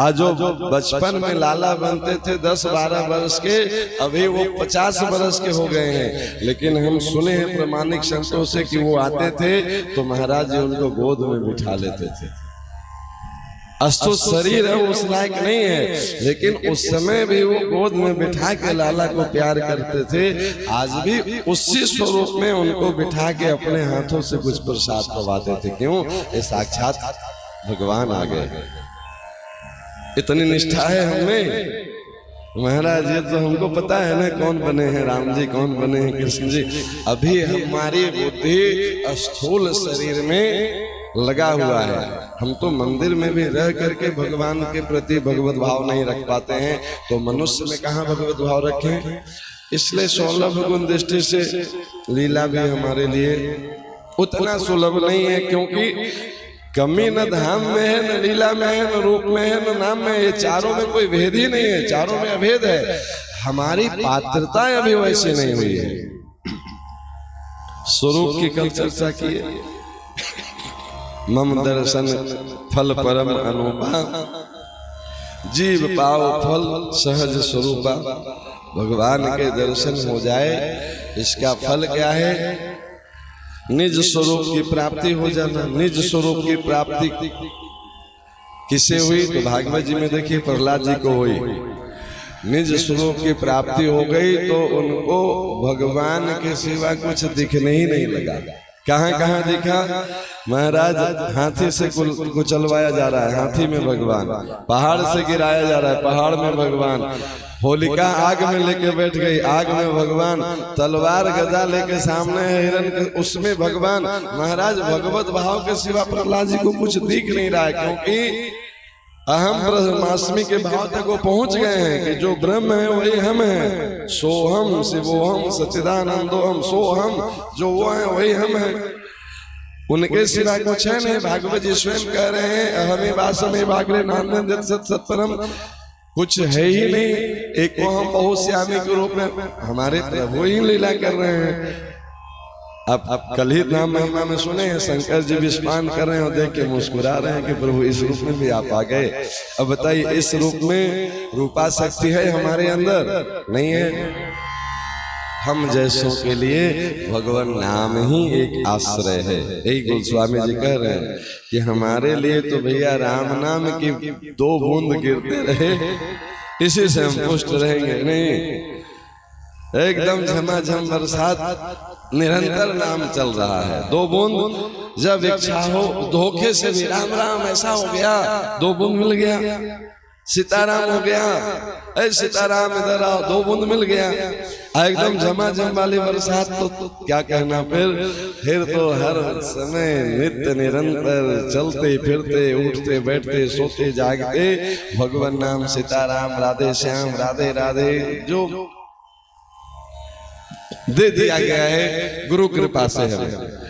आज जो बचपन में लाला बनते थे 10-12 वर्ष के, अभी वो 50 वर्ष के हो गए हैं। लेकिन हम सुने हैं प्रामाणिक संतों से कि वो आते थे तो महाराज जी उनको गोद में बिठा लेते थे। अस्तो शरीर है उस लायक नहीं है, लेकिन उस समय भी वो गोद में बिठा के लाला को प्यार करते थे। आज भी उसी स्वरूप में उनको बिठा के अपने हाथों से कुछ प्रसाद खवाते थे। क्यों? ये साक्षात भगवान आ गए। इतनी निष्ठा है हमें। महाराज ये तो हमको पता है ना कौन बने हैं राम जी, कौन बने हैं कृष्ण जी। अभी हमारी बुद्धि स्थूल शरीर में लगा हुआ है। हम तो मंदिर में भी रह करके भगवान के प्रति भगवत भाव नहीं रख पाते हैं, तो मनुष्य में कहाँ भगवत भाव रखें। इसलिए सुलभ गुण दृष्टि से लीला भी हमारे लिए उतना सुलभ नहीं है, क्योंकि कमी न धाम में है, न लीला में है, न रूप में है, न नाम में है। ये चारों में कोई भेद ही नहीं है, चारों में अभेद है। हमारी पात्रता अभी वैसी नहीं हुई है। स्वरूप की कल चर्चा की है। मम दर्शन फल परम अनुपा, जीव पाओ फल सहज स्वरूपा। भगवान के दर्शन हो जाए, इसका फल क्या है? निज स्वरूप की प्राप्ति हो जाना। निज स्वरूप की प्राप्ति किसे हुई? तो भागवत जी में देखिए प्रहलाद जी को हुई। निज स्वरूप की प्राप्ति हो गई तो उनको भगवान के सिवा कुछ दिखने ही नहीं लगा। कहाँ कहाँ दिखा? महाराज हाथी से कुचलवाया जा रहा है, हाथी में भगवान। पहाड़ से गिराया जा रहा है, पहाड़ में भगवान। होलिका आग में लेके बैठ गई, आग में भगवान। तलवार गदा लेके सामने है हिरण के, उसमें भगवान। महाराज भगवत भाव के सिवा प्रहलाद जी को कुछ दिख नहीं रहा है, क्योंकि अहम ब्रह्मास्मि के भाव तक वो पहुंच गए हैं कि जो ब्रह्म है वही हम है। सोहम शिवोहम सच्चिदानंदोहम सोहम, जो वो है वही हम है, उनके सिवा कुछ है नहीं। भागवत जी स्वयं कह रहे हैं अहमे वासमे भागरे नान्य सत्परम, कुछ है ही नहीं। एक को हम बहुश्यामी के रूप में हमारे प्रभु ही लीला कर रहे हैं। अब कल ही नाम महिमा में सुने हैं शंकर जी विस्मान कर रहे हैं और देख के मुस्कुरा रहे हैं कि प्रभु इस रूप में भी आप आ गए। अब बताइए इस रूप में रूपा शक्ति है हमारे अंदर? नहीं है। हम जैसों के लिए भगवान नाम ही एक आश्रय है। यही गोस्वामी जी कह रहे हैं कि हमारे लिए तो भैया राम नाम की 2 बूंद गिरते रहे, इसी से हम पुष्ट रहेंगे। नहीं, एकदम झमाझम बरसात, निरंतर नाम चल रहा है। 2 बूंद जब इच्छा हो, धोखे से भी राम राम ऐसा हो गया, 2 बूंद मिल गया, सीताराम हो गया, ऐ सीताराम इधर आओ, 2 बूंद मिल गया। एकदम झमाझम वाली बरसात तो क्या कहना। फिर तो हर समय नित्य निरंतर चलते फिरते उठते बैठते सोते जागते भगवान नाम सीताराम राधे श्याम राधे राधे जो दे दिया गया है गुरु कृपा से हमें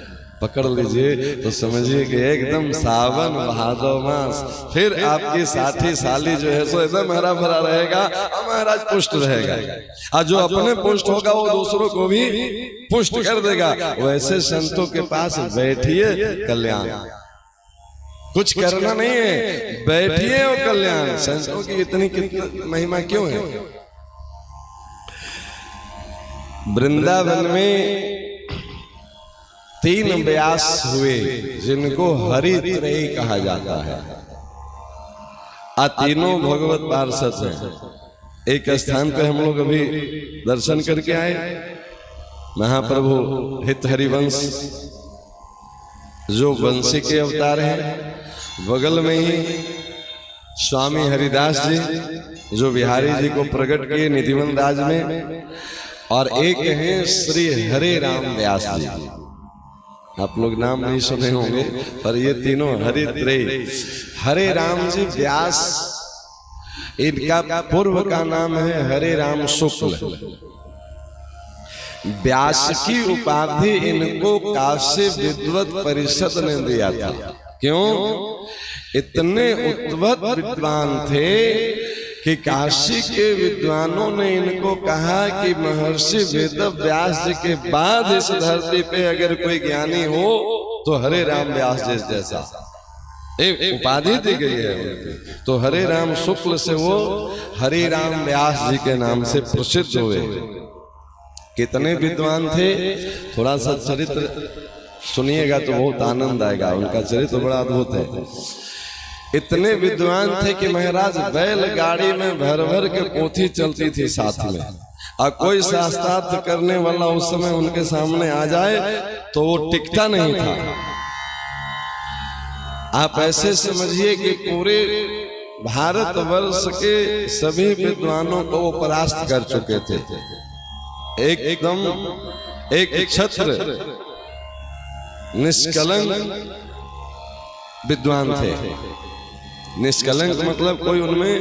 पकड़ लीजिए तो समझिए कि एकदम सावन भादो मास फिर आपकी साथी साली जो है सो एकदम हरा भरा रहेगा और महाराज पुष्ट रहेगा। और जो अपने पुष्ट होगा वो दूसरों को भी पुष्ट कर देगा। वैसे संतों के पास बैठिए कल्याण, कुछ करना नहीं है, बैठिए और कल्याण। संतों की इतनी कितनी महिमा क्यों है? वृंदावन में 3 व्यास हुए जिनको हरित्रयी कहा जाता है। तीनों भगवत पार्षद हैं। एक स्थान पे हम लोग अभी दर्शन करके आए, महाप्रभु हित हरिवंश जो वंशी के अवतार हैं। बगल में ही स्वामी हरिदास जी जो बिहारी जी को प्रकट किए निधिवन राज में, और एक हैं श्री हरे राम व्यास जी। आप लोग नाम नहीं सुने होंगे पर ये तीनों हरित्रयी। हरे राम जी व्यास, इनका पूर्व का नाम है हरे राम शुक्ल। व्यास की उपाधि इनको काशी विद्वत परिषद ने दिया था। क्यों? इतने उद्भत विद्वान थे कि काशी के विद्वानों ने इनको कहा कि महर्षि वेद व्यास जी के बाद इस धरती पे अगर कोई ज्ञानी हो तो हरे राम व्यास जी जैसा एक उपाधि दी गई है। तो हरे राम शुक्ल से वो हरे राम व्यास जी के नाम से प्रसिद्ध हुए। कितने विद्वान थे, थोड़ा सा चरित्र सुनिएगा तो बहुत आनंद आएगा। उनका चरित्र बड़ा अद्भुत है। इतने विद्वान थे कि महाराज बैलगाड़ी में भर भर के पोथी चलती थी साथ में, और कोई शास्त्रार्थ करने वाला उस समय उनके सामने आ जाए तो वो टिकता नहीं था। आप ऐसे समझिए कि पूरे भारतवर्ष के सभी विद्वानों को वो परास्त कर चुके थे। एकदम एक छत्र निष्कलंक विद्वान थे। निष्कलंक मतलब कोई उनमें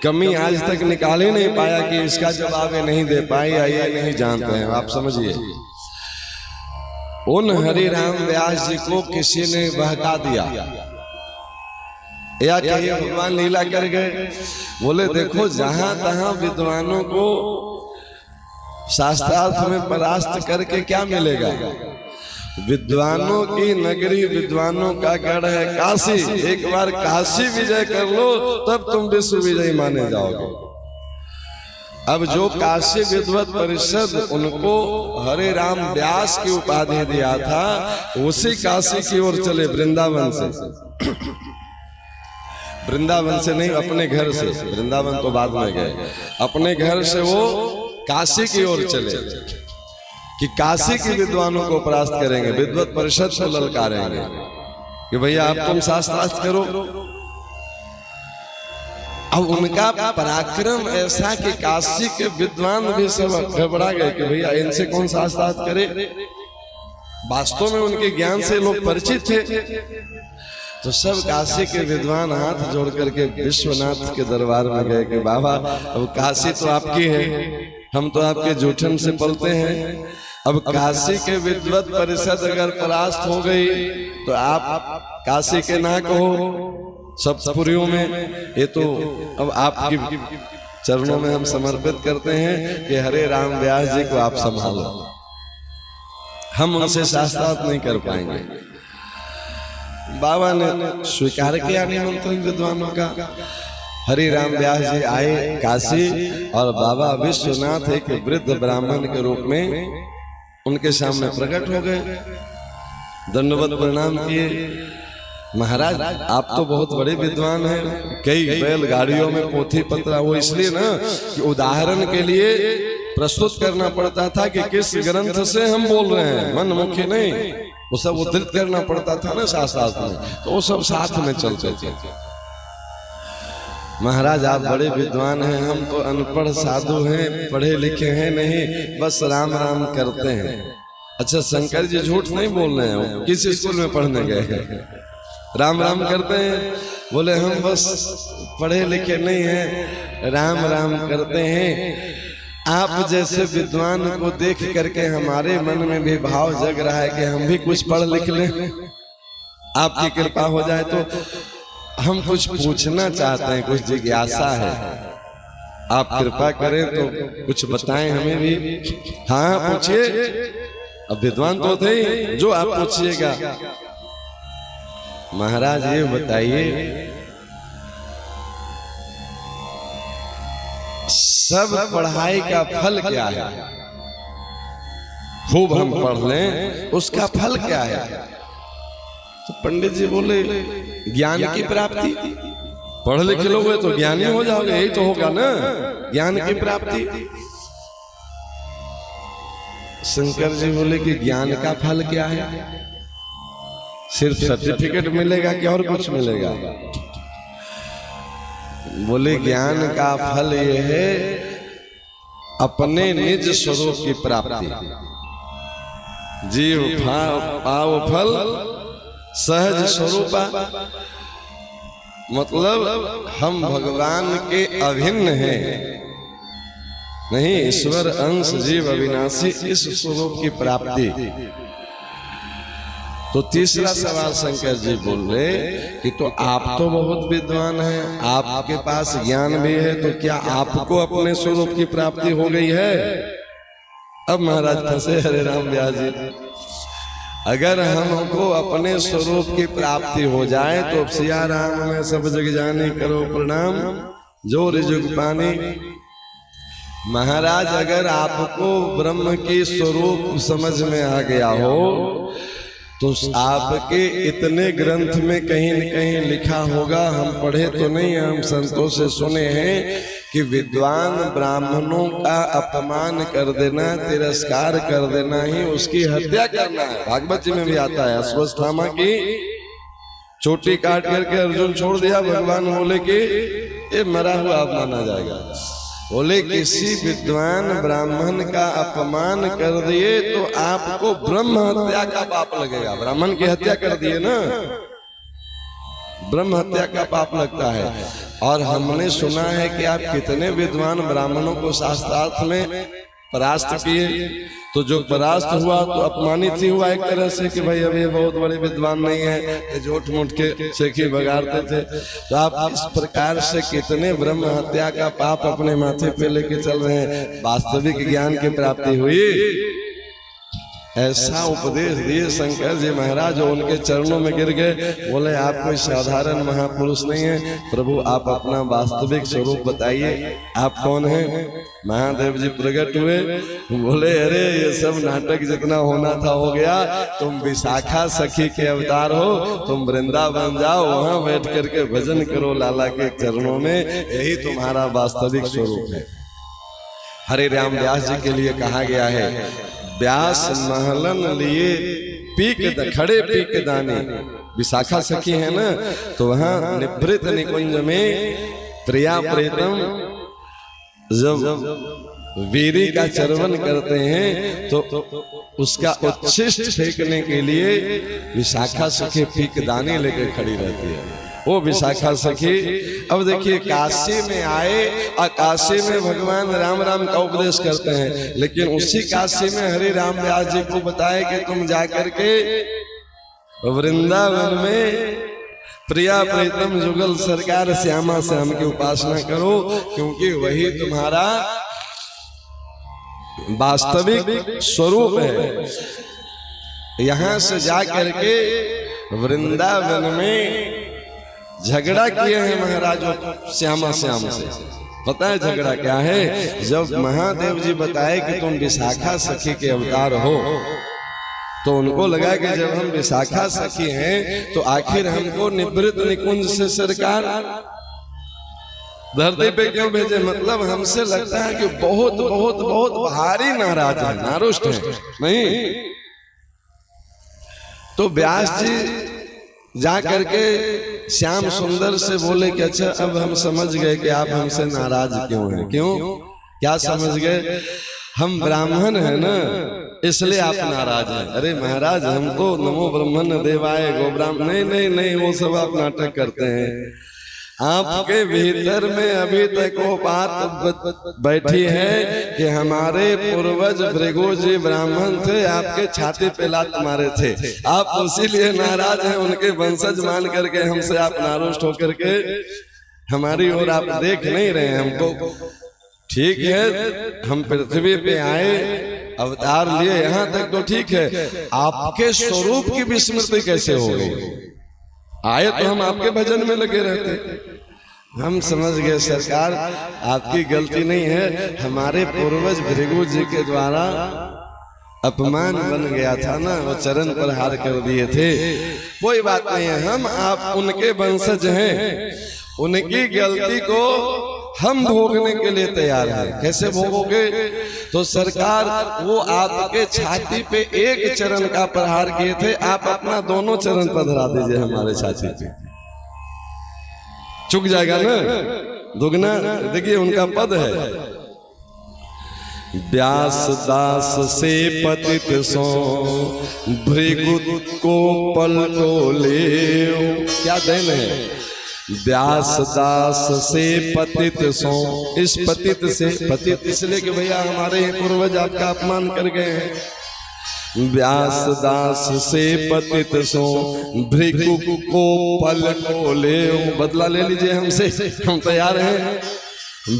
कमी आज तक निकाल ही नहीं पाया कि इसका जवाब नहीं दे पाए या ये नहीं जानते हैं। आप समझिए, उन हरिराम व्यास जी को किसी ने बहका दिया या कहिए भगवान लीला कर गए। बोले देखो, जहां तहां विद्वानों को शास्त्रार्थ में परास्त करके क्या मिलेगा? विद्वानों की नगरी, विद्वानों का गढ़ है काशी। एक बार काशी विजय कर लो तब तुम विश्व विजय माने जाओगे। अब जो काशी विद्वत परिषद उनको हरे राम व्यास की उपाधि दिया था, उसी काशी की ओर चले, वृंदावन से। वृंदावन से नहीं, अपने घर से। वृंदावन तो बाद में गए, अपने घर से वो काशी की ओर चले कि काशी के विद्वानों को परास्त करेंगे, विद्वत परिषद को ललकारेंगे कि भैया आप तुम शास्त्रार्थ करो। अब उनका पराक्रम ऐसा कि काशी के विद्वान भी सब घबरा गए कि भैया इनसे कौन शास्त्रार्थ करे। वास्तव में उनके ज्ञान से लोग परिचित थे। तो सब काशी के विद्वान हाथ जोड़ करके विश्वनाथ के दरबार में गए कि बाबा अब काशी तो आपकी है, हम तो आपके जूठन से पलते हैं। अब काशी के विद्वत परिषद अगर परास्त हो गई तो आप काशी के ना कहो सप्तपुरियों में। ये तो अब आपकी चरणों में हम समर्पित करते हैं कि हरे राम व्यास जी को आप संभालो, हम उनसे शास्त्रार्थ नहीं कर पाएंगे। बाबा ने स्वीकार किया निमंत्रण विद्वानों का। हरि राम व्यास जी आए काशी, और बाबा विश्वनाथ एक वृद्ध ब्राह्मण के रूप में उनके सामने प्रकट हो गए। दंडवत प्रणाम किए। महाराज आप तो बहुत बड़े विद्वान हैं, कई बैलगाड़ियों में पोथी पत्र, वो इसलिए ना कि उदाहरण के लिए प्रस्तुत करना पड़ता था कि किस ग्रंथ से हम बोल रहे हैं, मन मुखी नहीं, वो सब उद्धृत करना पड़ता था ना शास्त्रार्थ में, तो वो सब साथ में चलते थे। महाराज आप बड़े विद्वान हैं, हम तो अनपढ़ साधु हैं, पढ़े लिखे हैं नहीं, बस राम राम करते हैं। अच्छा शंकर जी झूठ नहीं बोल रहे हैं, किस स्कूल में पढ़ने गए हैं? राम राम करते हैं। बोले हम बस पढ़े लिखे नहीं हैं, राम राम करते हैं। आप जैसे विद्वान को देख करके हमारे मन में भी भाव जग रहा है कि हम भी कुछ पढ़ लिख लें, आपकी कृपा हो जाए तो हम कुछ पूछना चाहते हैं, कुछ जिज्ञासा है, आप कृपा करें तो कुछ बताएं हमें भी। हाँ पूछिए, अब विद्वान तो थे ही, जो आप पूछिएगा। महाराज ये बताइए, सब पढ़ाई का फल क्या है? खूब हम पढ़ लें उसका फल क्या है? तो पंडित जी बोले ज्ञान की प्राप्ति। पढ़ लिखे लोग तो ज्ञानी हो जाओगे, यही तो होगा ना, ज्ञान की प्राप्ति। शंकर जी बोले कि ज्ञान का फल क्या है? सिर्फ सर्टिफिकेट मिलेगा कि और कुछ मिलेगा? बोले ज्ञान का फल ये है अपने निज स्वरूप की प्राप्ति। जीव पाव फल सहज स्वरूपा, मतलब हम भगवान के अभिन्न हैं, नहीं ईश्वर अंश जीव अविनाशी, इस स्वरूप की प्राप्ति। तो तीसरा सवाल शंकर जी बोल रहे कि तो आप तो बहुत विद्वान हैं, आपके पास ज्ञान भी है, तो क्या आपको अपने स्वरूप की प्राप्ति हो गई है? अब महाराज फंसे हरे राम व्यास जी। अगर हमको अपने स्वरूप की प्राप्ति हो जाए तो सिया राम में सब जग जाने करो प्रणाम, जोर जुग पानी। महाराज अगर आपको ब्रह्म की स्वरूप समझ में आ गया हो तो आपके इतने ग्रंथ में कहीं न कहीं लिखा होगा, हम पढ़े तो नहीं, हम संतों से सुने हैं कि विद्वान ब्राह्मणों का अपमान कर देना, तिरस्कार कर देना ही उसकी हत्या करना है। भागवत जी में भी आता है, अश्वत्थामा की चोटी काट करके अर्जुन छोड़ दिया, भगवान बोले कि ये मरा हुआ अब माना जाएगा। बोले किसी विद्वान ब्राह्मण का अपमान कर दिए तो आपको ब्रह्म हत्या का पाप लगेगा। ब्राह्मण की हत्या कर दिए ना, ब्रह्म हत्या का पाप लगता है। और हमने सुना है कि आप कितने विद्वान ब्राह्मणों को शास्त्रार्थ में परास्त किए, तो जो परास्त हुआ तो अपमानित ही हुआ एक तरह से कि भाई अब ये बहुत बड़े विद्वान नहीं है, ये झूठ मूठ के सेखी बगाड़ते थे। तो आप इस प्रकार से कितने ब्रह्म हत्या का पाप अपने माथे पे लेके चल रहे हैं। वास्तविक ज्ञान की प्राप्ति हुई, ऐसा उपदेश दिए शंकर जी महाराज, जो उनके चरणों में गिर गए। बोले आप कोई साधारण महापुरुष नहीं है प्रभु, आप अपना वास्तविक स्वरूप बताइए, आप कौन हैं। महादेव जी प्रकट हुए, बोले अरे ये सब नाटक जितना होना था हो गया, तुम विशाखा सखी के अवतार हो, तुम वृंदावन जाओ, वहां बैठ करके भजन करो लाला के चरणों में, यही तुम्हारा वास्तविक स्वरूप है। हरे राम व्यास जी के लिए कहा गया है, व्यास महलन लिए पीक खड़े पीक दाने। विशाखा सखी है ना, तो वहां निभृत निकुंज में प्रिया प्रीतम जब वीरी का चरवन करते हैं तो उसका उच्छिष्ट फेंकने के लिए विशाखा सखी पीक दाने लेकर खड़ी रहती है। वो विशाखा सखी, अब देखिए काशी में आए और काशी में भगवान राम राम का उपदेश करते हैं, लेकिन उसी काशी में हरि राम व्यास जी को बताए कि तुम जाकर के वृंदावन में प्रिया प्रीतम जुगल सरकार श्यामा श्याम की उपासना करो, क्योंकि वही तुम्हारा वास्तविक स्वरूप है। यहां से जा करके वृंदावन में झगड़ा किए हैं महाराजों श्यामा श्याम से। पता है झगड़ा क्या है? जब महादेव जी बताए कि तुम विशाखा सखी के अवतार हो, तो उनको लगा कि जब हम विशाखा सखी हैं तो आखिर हमको निवृत्त निकुंज से सरकार धरती पे क्यों भेजे। मतलब हमसे लगता है कि बहुत बहुत बहुत भारी नाराज है, नारुष्ट है। नहीं, तो व्यास जी जा करके श्याम सुंदर से बोले कि अच्छा अब हम समझ गए कि आप हमसे नाराज क्यों हैं। क्यों, क्या समझ गए? हम ब्राह्मण हैं ना, इसलिए आप नाराज हैं। अरे महाराज, हम तो नमो ब्रह्मण देवाय गो ब्राह्मण, नहीं नहीं नहीं, वो सब आप नाटक करते हैं। आपके भीतर में अभी तक वो बात बैठी है कि हमारे पूर्वज भृगु जी ब्राह्मण थे, आपके छाती पे लात मारे थे, आप उसीलिए नाराज हैं। उनके वंशज मान करके हमसे आप नारुष्ट होकर के हमारी ओर आप देख नहीं रहे हमको। ठीक है, हम पृथ्वी पे आए, अवतार लिए, यहाँ तक तो ठीक है, आपके स्वरूप की विस्मृति कैसे हो गई? आए तो हम आपके भजन में लगे रहते। हम समझ गए सरकार आपकी गलती नहीं है, हमारे पूर्वज भृगु जी के द्वारा अपमान बन गया था ना, वो चरण पर हार कर दिए थे। कोई बात नहीं है, हम आप उनके वंशज हैं, उनकी गलती को हम भोगने के लिए तैयार हैं। कैसे भोगोगे? तो सरकार वो आपके छाती पे एक चरण का प्रहार किए थे, आप अपना दोनों चरण पधरा दीजिए हमारे छाती पे, चुक जाएगा ना दुगना। देखिए उनका पद है, व्यास दास से पतित सो भृगु को पलटो ले। क्या देन है? व्यास दास से पतित सो, इस पतित से, पतित इसलिए कि भैया हमारे पूर्वज आपका अपमान कर गए हैं। व्यास दास से पतित सो भृगु को पलटो ले, बदला ले लीजिए हमसे, हम तैयार हैं।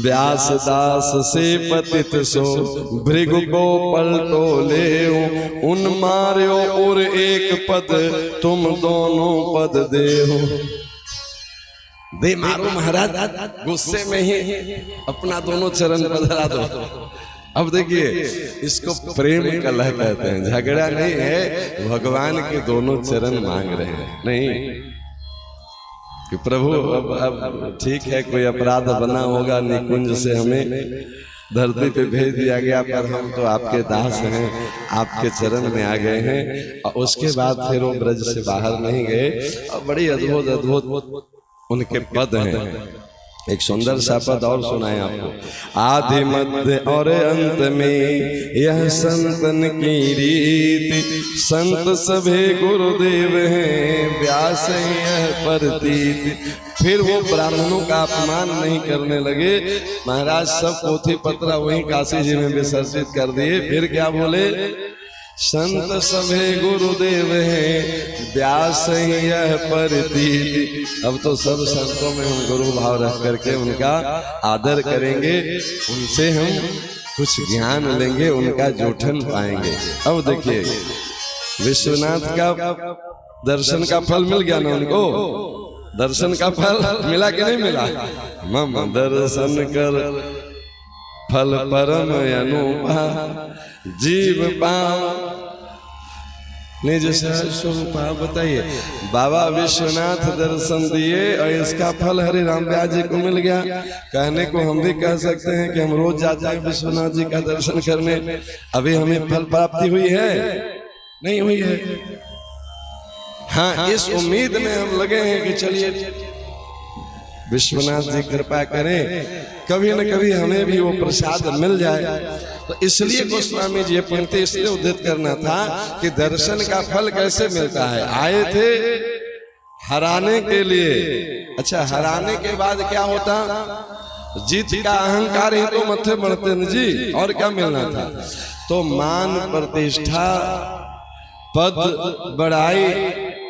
व्यास दास से पतित सो भृगु को पलटो ले, उन मार्यो और एक पद तुम दोनों पद दे हो। दे मारो महाराज, गुस्से में ही अपना दोनों चरण पधरा दो। अब देखिए, इसको प्रेम कलह कहते हैं, झगड़ा नहीं है, भगवान के दोनों चरण मांग रहे हैं। नहीं कि प्रभु अब ठीक है, कोई अपराध बना होगा, निकुंज से हमें धरती पे भेज दिया गया, पर हम तो आपके दास हैं, आपके चरण में आ गए हैं। और उसके बाद फिर वो ब्रज से बाहर नहीं गए। और बड़ी अद्भुत अद्भुत उनके पद हैं। एक सुंदर सा पद और सुनाए आपको। आदि मध्य और अंत में यह संतन की रीति, संत सभे गुरुदेव हैं, व्यास यह प्रतीति। फिर वो ब्राह्मणों का अपमान नहीं करने लगे। महाराज सब पोथी पत्र वहीं काशी जी में विसर्जित कर दिए। फिर क्या बोले? संत सभे गुरुदेव हैं, व्यास यह प्रतीति। अब तो सब संतों में हम गुरु भाव रख करके उनका आदर करेंगे, उनसे हम कुछ ज्ञान लेंगे, उनका जूठन पाएंगे। अब देखिए, विश्वनाथ का दर्शन का फल मिल गया ना उनको? दर्शन का फल मिला कि नहीं मिला? मम दर्शन कर फल परम अनूपा, जीव पाव निज स्वरूप। बताइए, बाबा विश्वनाथ दर्शन दिए और इसका फल हरि राम व्यास जी को मिल गया। कहने को हम भी कह सकते हैं कि हम रोज जाते हैं विश्वनाथ जी का दर्शन करने, अभी हमें फल प्राप्ति हुई है? नहीं हुई है। हाँ, इस उम्मीद में हम लगे हैं कि चलिए विश्वनाथ जी कृपा करें, कभी न कभी हमें भी वो प्रसाद मिल जाए। तो इसलिए गोस्वामी जी पंक्ति इसलिए उद्धृत करना था कि दर्शन का फल कैसे मिलता है। आए थे हराने के लिए। अच्छा, हराने के बाद क्या होता? जीत का अहंकार ही तो मत्थे बढ़ते न जी, और क्या मिलना था? तो मान प्रतिष्ठा पद बड़ाई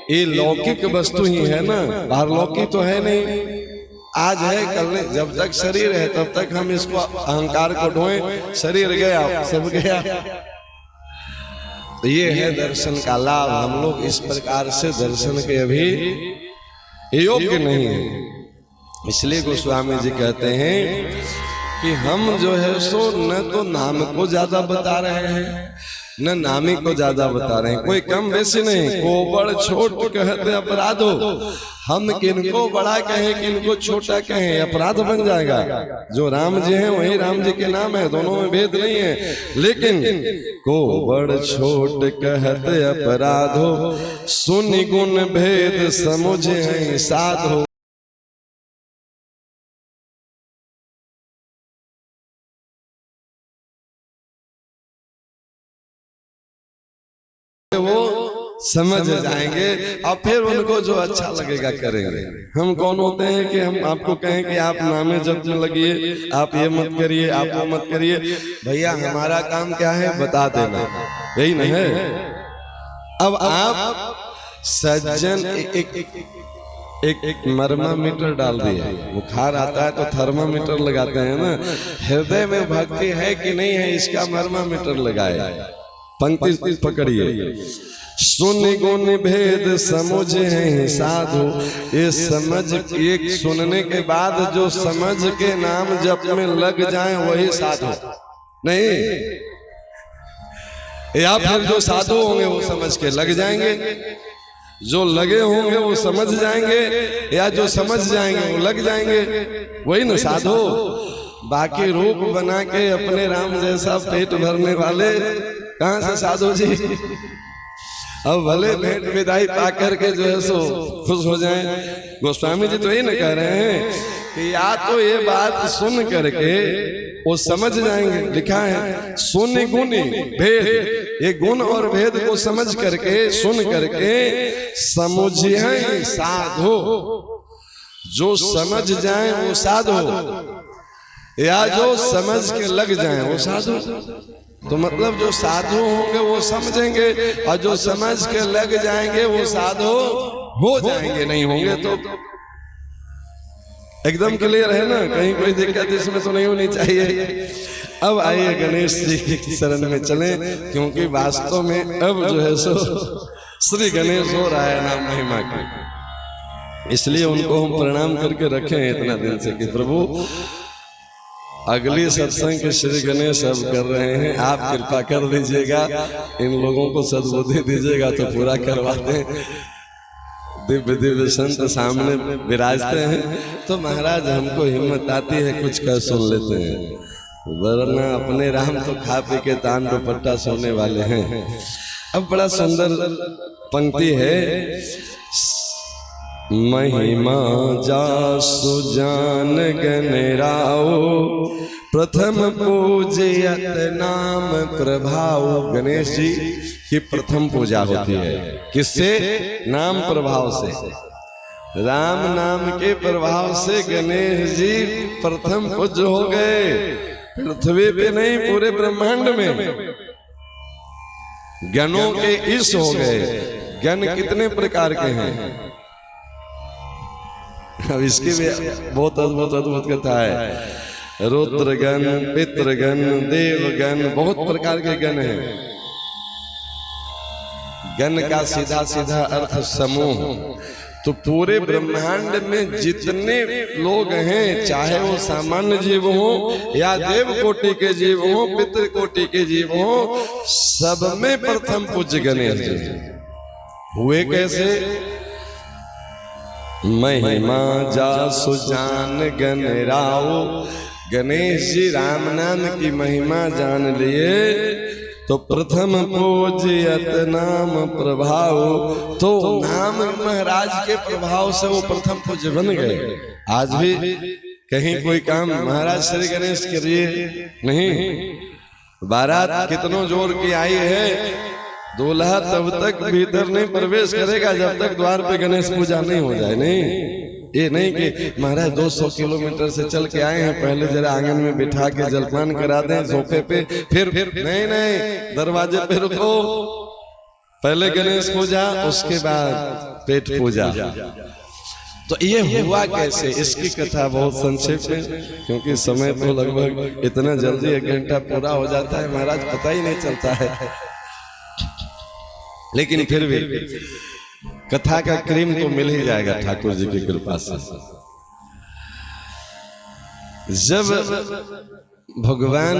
ये लौकिक वस्तु ही है ना, पारलौकिक तो है नहीं। आज है कल नहीं, जब तक शरीर है तब तक हम इसको अहंकार को ढोएं, शरीर गया सब गया। तो ये है दर्शन का लाभ। हम लोग इस प्रकार से दर्शन के अभी योग्य नहीं है। इसलिए गोस्वामी जी कहते हैं कि हम जो है सो न तो नाम को ज्यादा बता रहे हैं, न नामी को ज्यादा बता रहे हैं। कोई कम बेसी नहीं। को बड़ छोट कहते अपराध हो। हम किनको बड़ा कहें, किनको छोटा कहें, अपराध बन जाएगा। जो राम जी हैं वही राम जी के नाम है, दोनों में भेद नहीं है। लेकिन को बड़ छोट कहते अपराध हो, सुन गुण भेद समुझे साधो। वो समझ जाएंगे और फिर उनको जो अच्छा लगेगा करेंगे। हम कौन होते हैं कि हम आपको कहें कि आप नामे जप में लगिए, आप ये मत करिए, आप वो मत करिए। भैया हमारा काम क्या है? बता देना, यही नहीं है। अब आप सज्जन एक थर्मामीटर डाल दिए, बुखार आता है तो थर्मामीटर लगाते हैं ना। हृदय में भक्ति है कि नहीं है, इसका थर्मामीटर लगाए। पंक्ति पकड़िए। सुन गुण भेद समझ है साधु। ये समझ, एक सुनने के बाद जो समझ के नाम जप में लग जाए वही साधु नहीं, या फिर जो साधु होंगे वो समझ के लग जाएंगे, जो लगे होंगे वो समझ जाएंगे, या जो समझ जाएंगे वो लग जाएंगे, वही ना साधु। बाकी रूप बना के अपने राम जैसा पेट भरने वाले कहां से साधु जी? अब भले भेंट विदाई पा करके जो है सो खुश हो जाएं। गोस्वामी जी तो यही न कह रहे हैं कि या तो ये बात सुन करके वो समझ जाएंगे। लिखा है सुन गुणी भेद, ये गुण और भेद को समझ करके सुन करके समुझे साधु। जो समझ जाए वो साधु, या जो समझ के लग जाए वो साधु। तो मतलब जो साधु होंगे वो समझेंगे, और जो समझ के लग जाएंगे वो साधु हो जाएंगे। नहीं होंगे तो एकदम क्लियर है ना, कहीं कोई दिक्कत इसमें तो नहीं होनी चाहिए। अब आइए गणेश जी की शरण में चलें, क्योंकि वास्तव में अब जो है सो श्री गणेश हो रहा है नाम महिमा की। इसलिए उनको हम प्रणाम करके रखे हैं इतना दिन से कि प्रभु अगली सत्संग के श्री गणेश अब कर रहे हैं, आप कृपा कर दीजिएगा, इन लोगों को सद्बुद्धि दीजिएगा तो पूरा करवाते हैं। दिव्य दिव्य संत सामने विराजते हैं तो महाराज हमको हिम्मत आती है कुछ कह सुन लेते हैं, वरना अपने राम तो खा पी के तान दुपट्टा सोने वाले हैं। अब बड़ा सुंदर पंक्ति है, महिमा जासु जान गणराओ प्रथम पूजयत नाम प्रभाव। गणेश जी की प्रथम पूजा होती है किससे? नाम प्रभाव से, राम नाम के प्रभाव से गणेश जी प्रथम पूज्य हो गए। पृथ्वी पे नहीं, पूरे ब्रह्मांड में गणों के ईश हो गए। गण कितने प्रकार के हैं? अब इसकी भी बहुत अद्भुत अद्भुत कथा है। रुद्रगण, पितृगण, देवगण, बहुत प्रकार के गण हैं। गण का सीधा सीधा अर्थ समूह। तो पूरे ब्रह्मांड में जितने लोग हैं, चाहे वो सामान्य जीव हो या देव कोटि के जीव हो, पितृ कोटि के जीव हो, सब में प्रथम पूज्य गणेश जी हुए। कैसे? महिमा जासु जान गणराओ। गणेश जी राम नाम की महिमा जान लिए तो प्रथम पूजयत नाम प्रभाव। तो नाम महाराज के प्रभाव से वो प्रथम पूज्य बन गए। आज भी कहीं कोई काम महाराज श्री गणेश करिए नहीं, बारात कितनों जोर की आई है, दूल्हा तब तक भीतर नहीं प्रवेश करेगा जब तक द्वार पे गणेश पूजा नहीं हो जाए। नहीं, ये नहीं कि महाराज 200 किलोमीटर से चल के आए हैं, पहले जरा आंगन में बिठा के जलपान करा दें सोफे पे, फिर नहीं नहीं, दरवाजे पे रुको, पहले गणेश पूजा उसके बाद पेट पूजा। तो ये हुआ कैसे? इसकी कथा बहुत संक्षेप में, क्योंकि समय तो लगभग इतना जल्दी 1 घंटा पूरा हो जाता है महाराज, पता ही नहीं चलता है। लेकिन फिर भी कथा का क्रीम तो मिल ही जाएगा ठाकुर जी की कृपा से। जब भगवान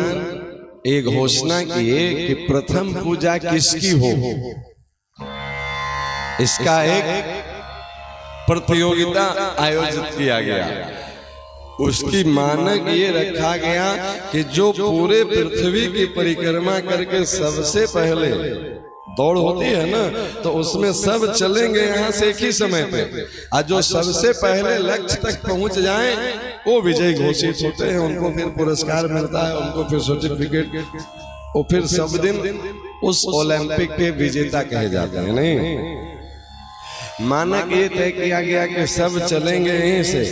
एक घोषणा किए कि प्रथम पूजा किसकी हो, इसका एक प्रतियोगिता आयोजित किया गया। उसकी मानक ये रखा गया कि जो पूरे पृथ्वी की परिक्रमा करके सबसे पहले दौड़ होती है ना, तो उसमें सब चलेंगे यहाँ से एक ही समय पे, और जो सबसे पहले लक्ष्य तक पहुंच जाएं वो विजयी घोषित होते हैं। उनको फिर पुरस्कार मिलता है, उनको फिर सर्टिफिकेट, वो फिर सब दिन उस ओलंपिक के विजेता कहे जाते हैं। नहीं, मानक ये तय किया गया कि सब चलेंगे यहीं से,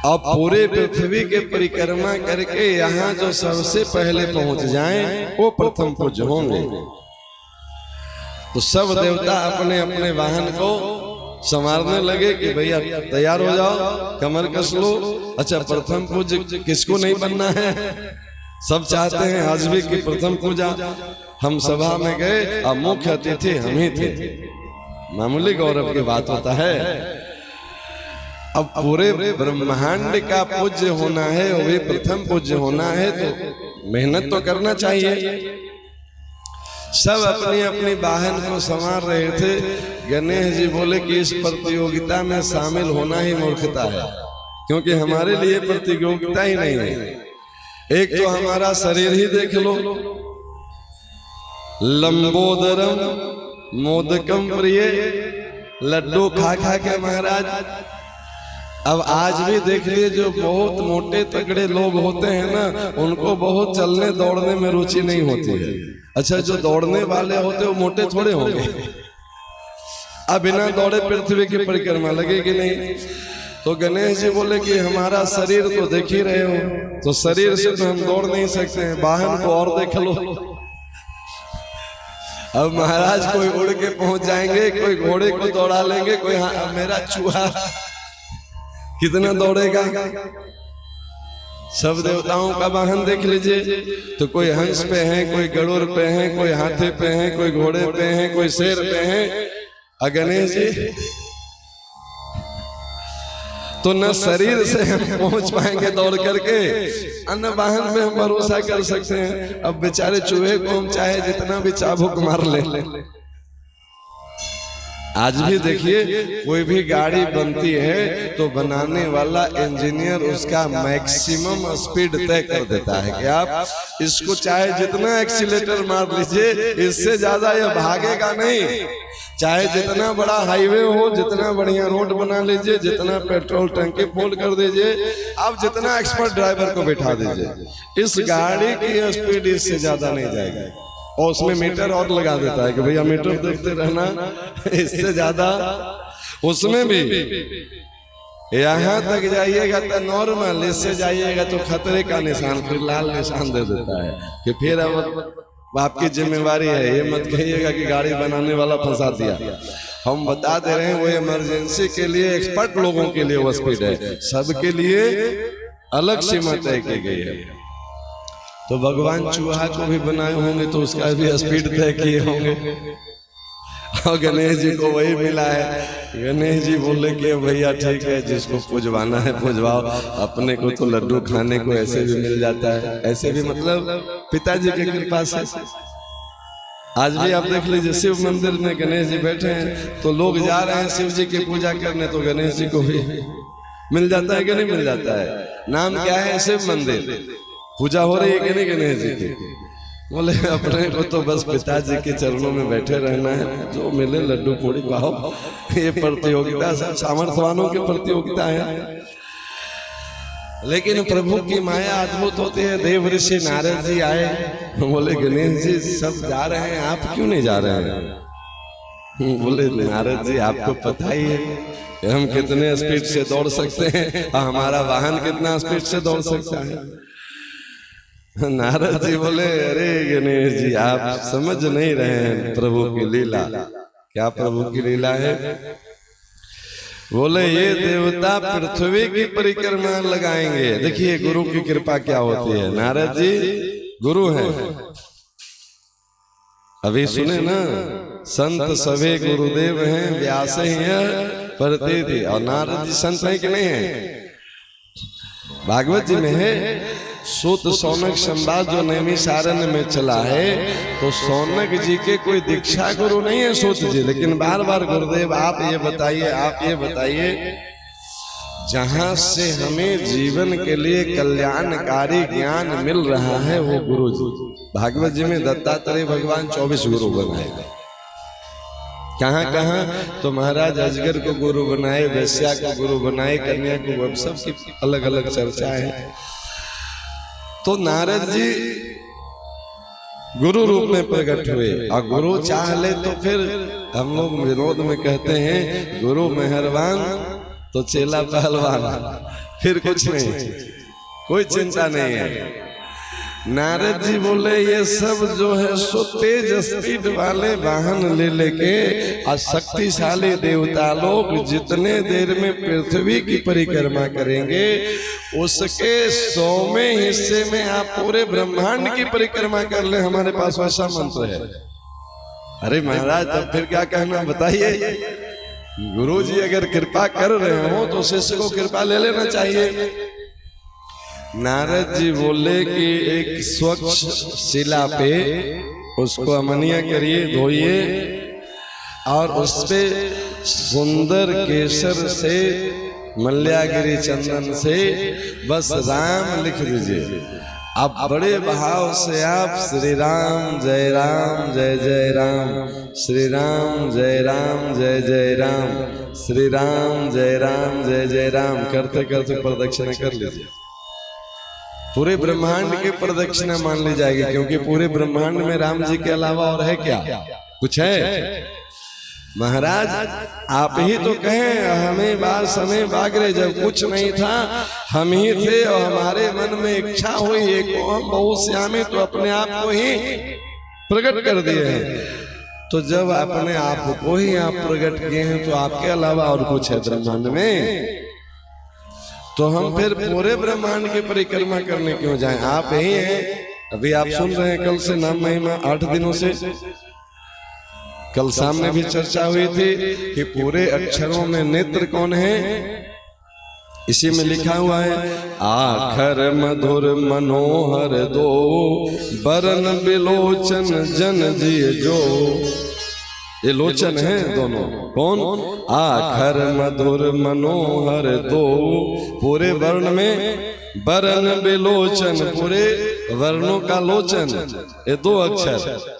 अब पूरे पृथ्वी के परिक्रमा करके यहाँ जो सबसे पहले पहुंच जाएं वो प्रथम पूज्य होंगे। तो सब देवता अपने अपने वाहन को संवारने लगे कि भैया तैयार हो जाओ, कमर कस लो। अच्छा, प्रथम पूज्य किसको नहीं बनना है? सब चाहते हैं आज भी कि प्रथम पूजा। हम सभा में गए, अब मुख्य अतिथि हम ही थे। मामूली गौरव की बात होता है। अब पूरे ब्रह्मांड का पूज्य होना है, वो भी प्रथम पूज्य होना है, तो मेहनत तो करना चाहिए। सब अपनी अपनी वाहन को संवार रहे थे। गणेश जी बोले कि इस प्रतियोगिता में शामिल होना ही मूर्खता है, क्योंकि हमारे लिए प्रतियोगिता ही नहीं है। एक तो हमारा शरीर ही देख लो, लंबोदरम मोदकम प्रिय, लड्डू खा खा के महाराज। अब आज भी देख लिए, जो बहुत मोटे तगड़े लोग होते हैं ना, उनको बहुत चलने दौड़ने में रुचि नहीं होती है। अच्छा, जो दौड़ने वाले होते हैं वो मोटे थोड़े होंगे। अब बिना दौड़े पृथ्वी की परिक्रमा लगेगी नहीं। तो गणेश जी बोले कि हमारा शरीर तो देख ही रहे हो, तो शरीर से तो हम दौड़ नहीं सकते हैं, वाहन को और देख लो। अब महाराज कोई उड़ के पहुंच जाएंगे, कोई घोड़े को दौड़ा लेंगे, कोई मेरा चूहा कितना दौड़ेगा। सब देवताओं का वाहन देख लीजिए, तो कोई हंस पे है, कोई गरुड़ पे है, कोई हाथी पे है, कोई घोड़े पे है, कोई शेर पे है। गणेश जी तो न शरीर से हम पहुंच पाएंगे दौड़ करके, अन्य वाहन पे हम भरोसा कर सकते हैं। अब बेचारे चूहे को हम चाहे जितना भी चाबुक मार ले, आज भी देखिए कोई भी गाड़ी बनती है तो बनाने वाला इंजीनियर उसका मैक्सिमम स्पीड तय कर देता है कि आप इसको चाहे जितना एक्सीलेटर मार लीजिए, इससे ज्यादा यह भागेगा नहीं। चाहे जितना बड़ा हाईवे हो, जितना बढ़िया रोड बना लीजिए, जितना पेट्रोल टंकी फुल कर दीजिए, आप जितना एक्सपर्ट ड्राइवर को बैठा दीजिए, इस गाड़ी की स्पीड इससे ज्यादा नहीं जाएगी। और उसमें मीटर और लगा देता है कि भैया मीटर देखते रहना, इससे ज्यादा उसमें भी यहाँ तक जाइएगा तो नॉर्मल, इससे जाइएगा तो खतरे का निशान, फिर लाल निशान दे देता है कि फिर अब आपकी जिम्मेवारी है, ये मत कहिएगा कि गाड़ी बनाने वाला फंसा दिया। हम बता दे रहे हैं वो इमरजेंसी के लिए, एक्सपर्ट लोगों के लिए वो स्पीड है, सबके लिए अलग सीमा तय की गई है। तो भगवान चूहा को भी बनाए होंगे तो उसका भी स्पीड तय किए होंगे। और गणेश जी को वही मिला है। गणेश जी बोले कि भैया ठीक है, जिसको पुजवाना है पुजवाओ, अपने को तो लड्डू खाने को ऐसे भी मिल जाता है। ऐसे भी मतलब पिताजी की कृपा से आज भी आप देख लीजिए शिव मंदिर में गणेश जी बैठे हैं तो लोग जा रहे हैं शिव जी की पूजा करने, तो गणेश जी को भी मिल जाता है कि नहीं मिल जाता है। नाम क्या है? शिव मंदिर, पूजा हो रही है कि नहीं गणेश जी की। बोले अपने को तो बस पिताजी के चरणों में बैठे रहना है, जो मिले लड्डू पूड़ी खाओ। ये प्रतियोगिता सब सामर्थ्यवानों की प्रतियोगिता है, लेकिन प्रभु की माया अद्भुत होती है। देव ऋषि नारद जी आए, बोले गणेश जी सब जा रहे हैं, आप क्यों नहीं जा रहे हैं? बोले नारद जी आपको पता ही है कि हम कितने स्पीड से दौड़ सकते हैं और हमारा वाहन कितना स्पीड से दौड़ सकता है। नारद जी बोले अरे गणेश जी आप समझ नहीं रहे हैं प्रभु की लीला। क्या प्रभु की लीला है? बोले ये देवता पृथ्वी की परिक्रमा लगाएंगे। देखिए गुरु की कृपा क्या होती है। नारद जी गुरु हैं, अभी सुने ना, संत सभी गुरुदेव हैं, व्यास हैं प्रतीति। और नारद जी संत हैं कि नहीं है? भागवत जी में है सूत सौनक संवाद जो नैमिषारण्य में चला है, तो सौनक जी के कोई दीक्षा गुरु नहीं है सूत जी, लेकिन बार बार गुरुदेव आप ये बताइए, आप ये बताइए, जहां से हमें जीवन के लिए कल्याणकारी ज्ञान मिल रहा है वो गुरु जी। भागवत जी में दत्तात्रेय भगवान 24 गुरु बनाए, कहाँ कहाँ तो महाराज अजगर को गुरु बनाए, वैश्या को गुरु बनाए, कन्या को, अब सबकी अलग अलग चर्चा है। तो नारद जी गुरु रूप में प्रकट हुए, और गुरु चाह ले तो फिर हम लोग विनोद में कहते हैं गुरु मेहरबान तो चेला पहलवान, फिर कुछ नहीं, कोई चिंता नहीं है। नारद जी बोले ये सब जो है सो तेज स्पीड वाले वाहन ले लेके और शक्तिशाली देवता लोग जितने देर में पृथ्वी की परिक्रमा करेंगे उसके 100वें हिस्से में आप पूरे ब्रह्मांड की परिक्रमा कर ले, हमारे पास वैसा मंत्र है। अरे महाराज तब फिर क्या कहना बताइए। गुरु जी अगर कृपा कर रहे हो तो शिष्य को कृपा ले लेना चाहिए। नारद जी बोले कि एक स्वच्छ शिला पे उसको अमनिया करिए, धोइए, और उस पे सुंदर केसर से, मल्यागिरी चंदन से बस राम लिख दीजिए। आप बड़े भाव से आप श्री राम जय जय राम, श्री राम जय जय राम, श्री राम जय जय राम करते करते प्रदक्षिणा कर लीजिए। पूरे ब्रह्मांड की प्रदक्षिणा मान ली जाएगी, क्योंकि पूरे ब्रह्मांड में राम जी के अलावा और है क्या? कुछ है? महाराज आप ही तो कहें हमें बार समय बागरे, जब कुछ नहीं था हम ही थे और हमारे मन में इच्छा हुई एक हम बहुत श्यामी, तो अपने आप को ही प्रकट कर दिए हैं। तो जब अपने आप को ही आप प्रकट किए हैं तो आपके अलावा और कुछ है ब्रह्मांड में? तो हम फिर पूरे ब्रह्मांड की परिक्रमा करने क्यों जाएं? आप ही हैं। अभी आप सुन रहे हैं कल से नाम महिमा 8 दिनों से, कल सामने भी चर्चा हुई थी कि पूरे अक्षरों में नेत्र कौन है? इसी में लिखा हुआ है, आखर मधुर मनोहर दो, बरन बिलोचन जन जिय जो। ये लोचन है दोनों, कौन? आखर मधुर मनोहर दो, पूरे वर्ण में बरन बिलोचन, पूरे वर्णों का लोचन, ये दो अक्षर।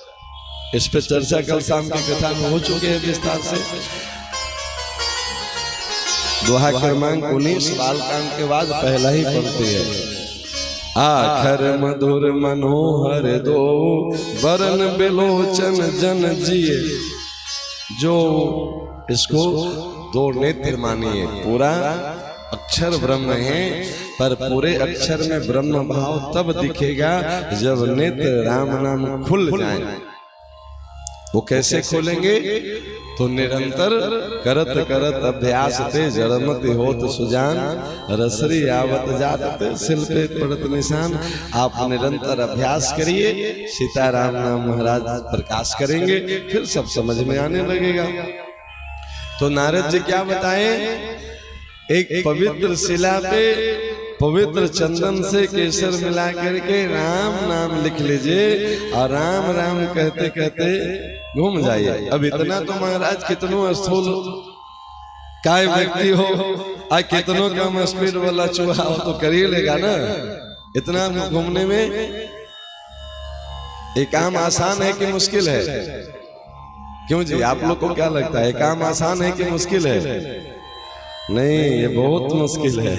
इस पे चर्चा कल शाम की कथा में हो चुके हैं विस्तार से। दोहा क्रमांक 19 बालकांड के बाद पहला ही पंक्ति है, आखर मधुर मनोहर दो, बरन बिलोचन जन जिए जो। इसको दो नेत्र मानिए। पूरा अक्षर ब्रह्म है, पर पूरे अक्षर में ब्रह्म भाव तब दिखेगा जब नेत्र राम नाम खुल जाए। वो कैसे खोलेंगे? तो निरंतर करत करत अभ्यास ते, जड़मति होत सुजान, रसरी आवत जात ते, सिल पे पड़त निशान। आप निरंतर अभ्यास करिए, सीताराम नाम महाराज प्रकाश करेंगे, फिर सब समझ में आने लगेगा। तो नारद जी क्या बताएं? एक पवित्र शिला पे पवित्र चंदन से केसर मिला करके राम नाम लिख लीजिए और राम राम कहते कहते घूम जाइए। अब इतना तो महाराज कितनों स्थूल काय व्यक्ति हो, आ कितनों कम स्पीड वाला चूहा हो तो कर ही लेगा ना। इतना घूमने में ये काम आसान है कि मुश्किल है? क्यों जी, आप लोग को क्या लगता है, काम आसान है कि मुश्किल है? नहीं, ये बहुत मुश्किल है।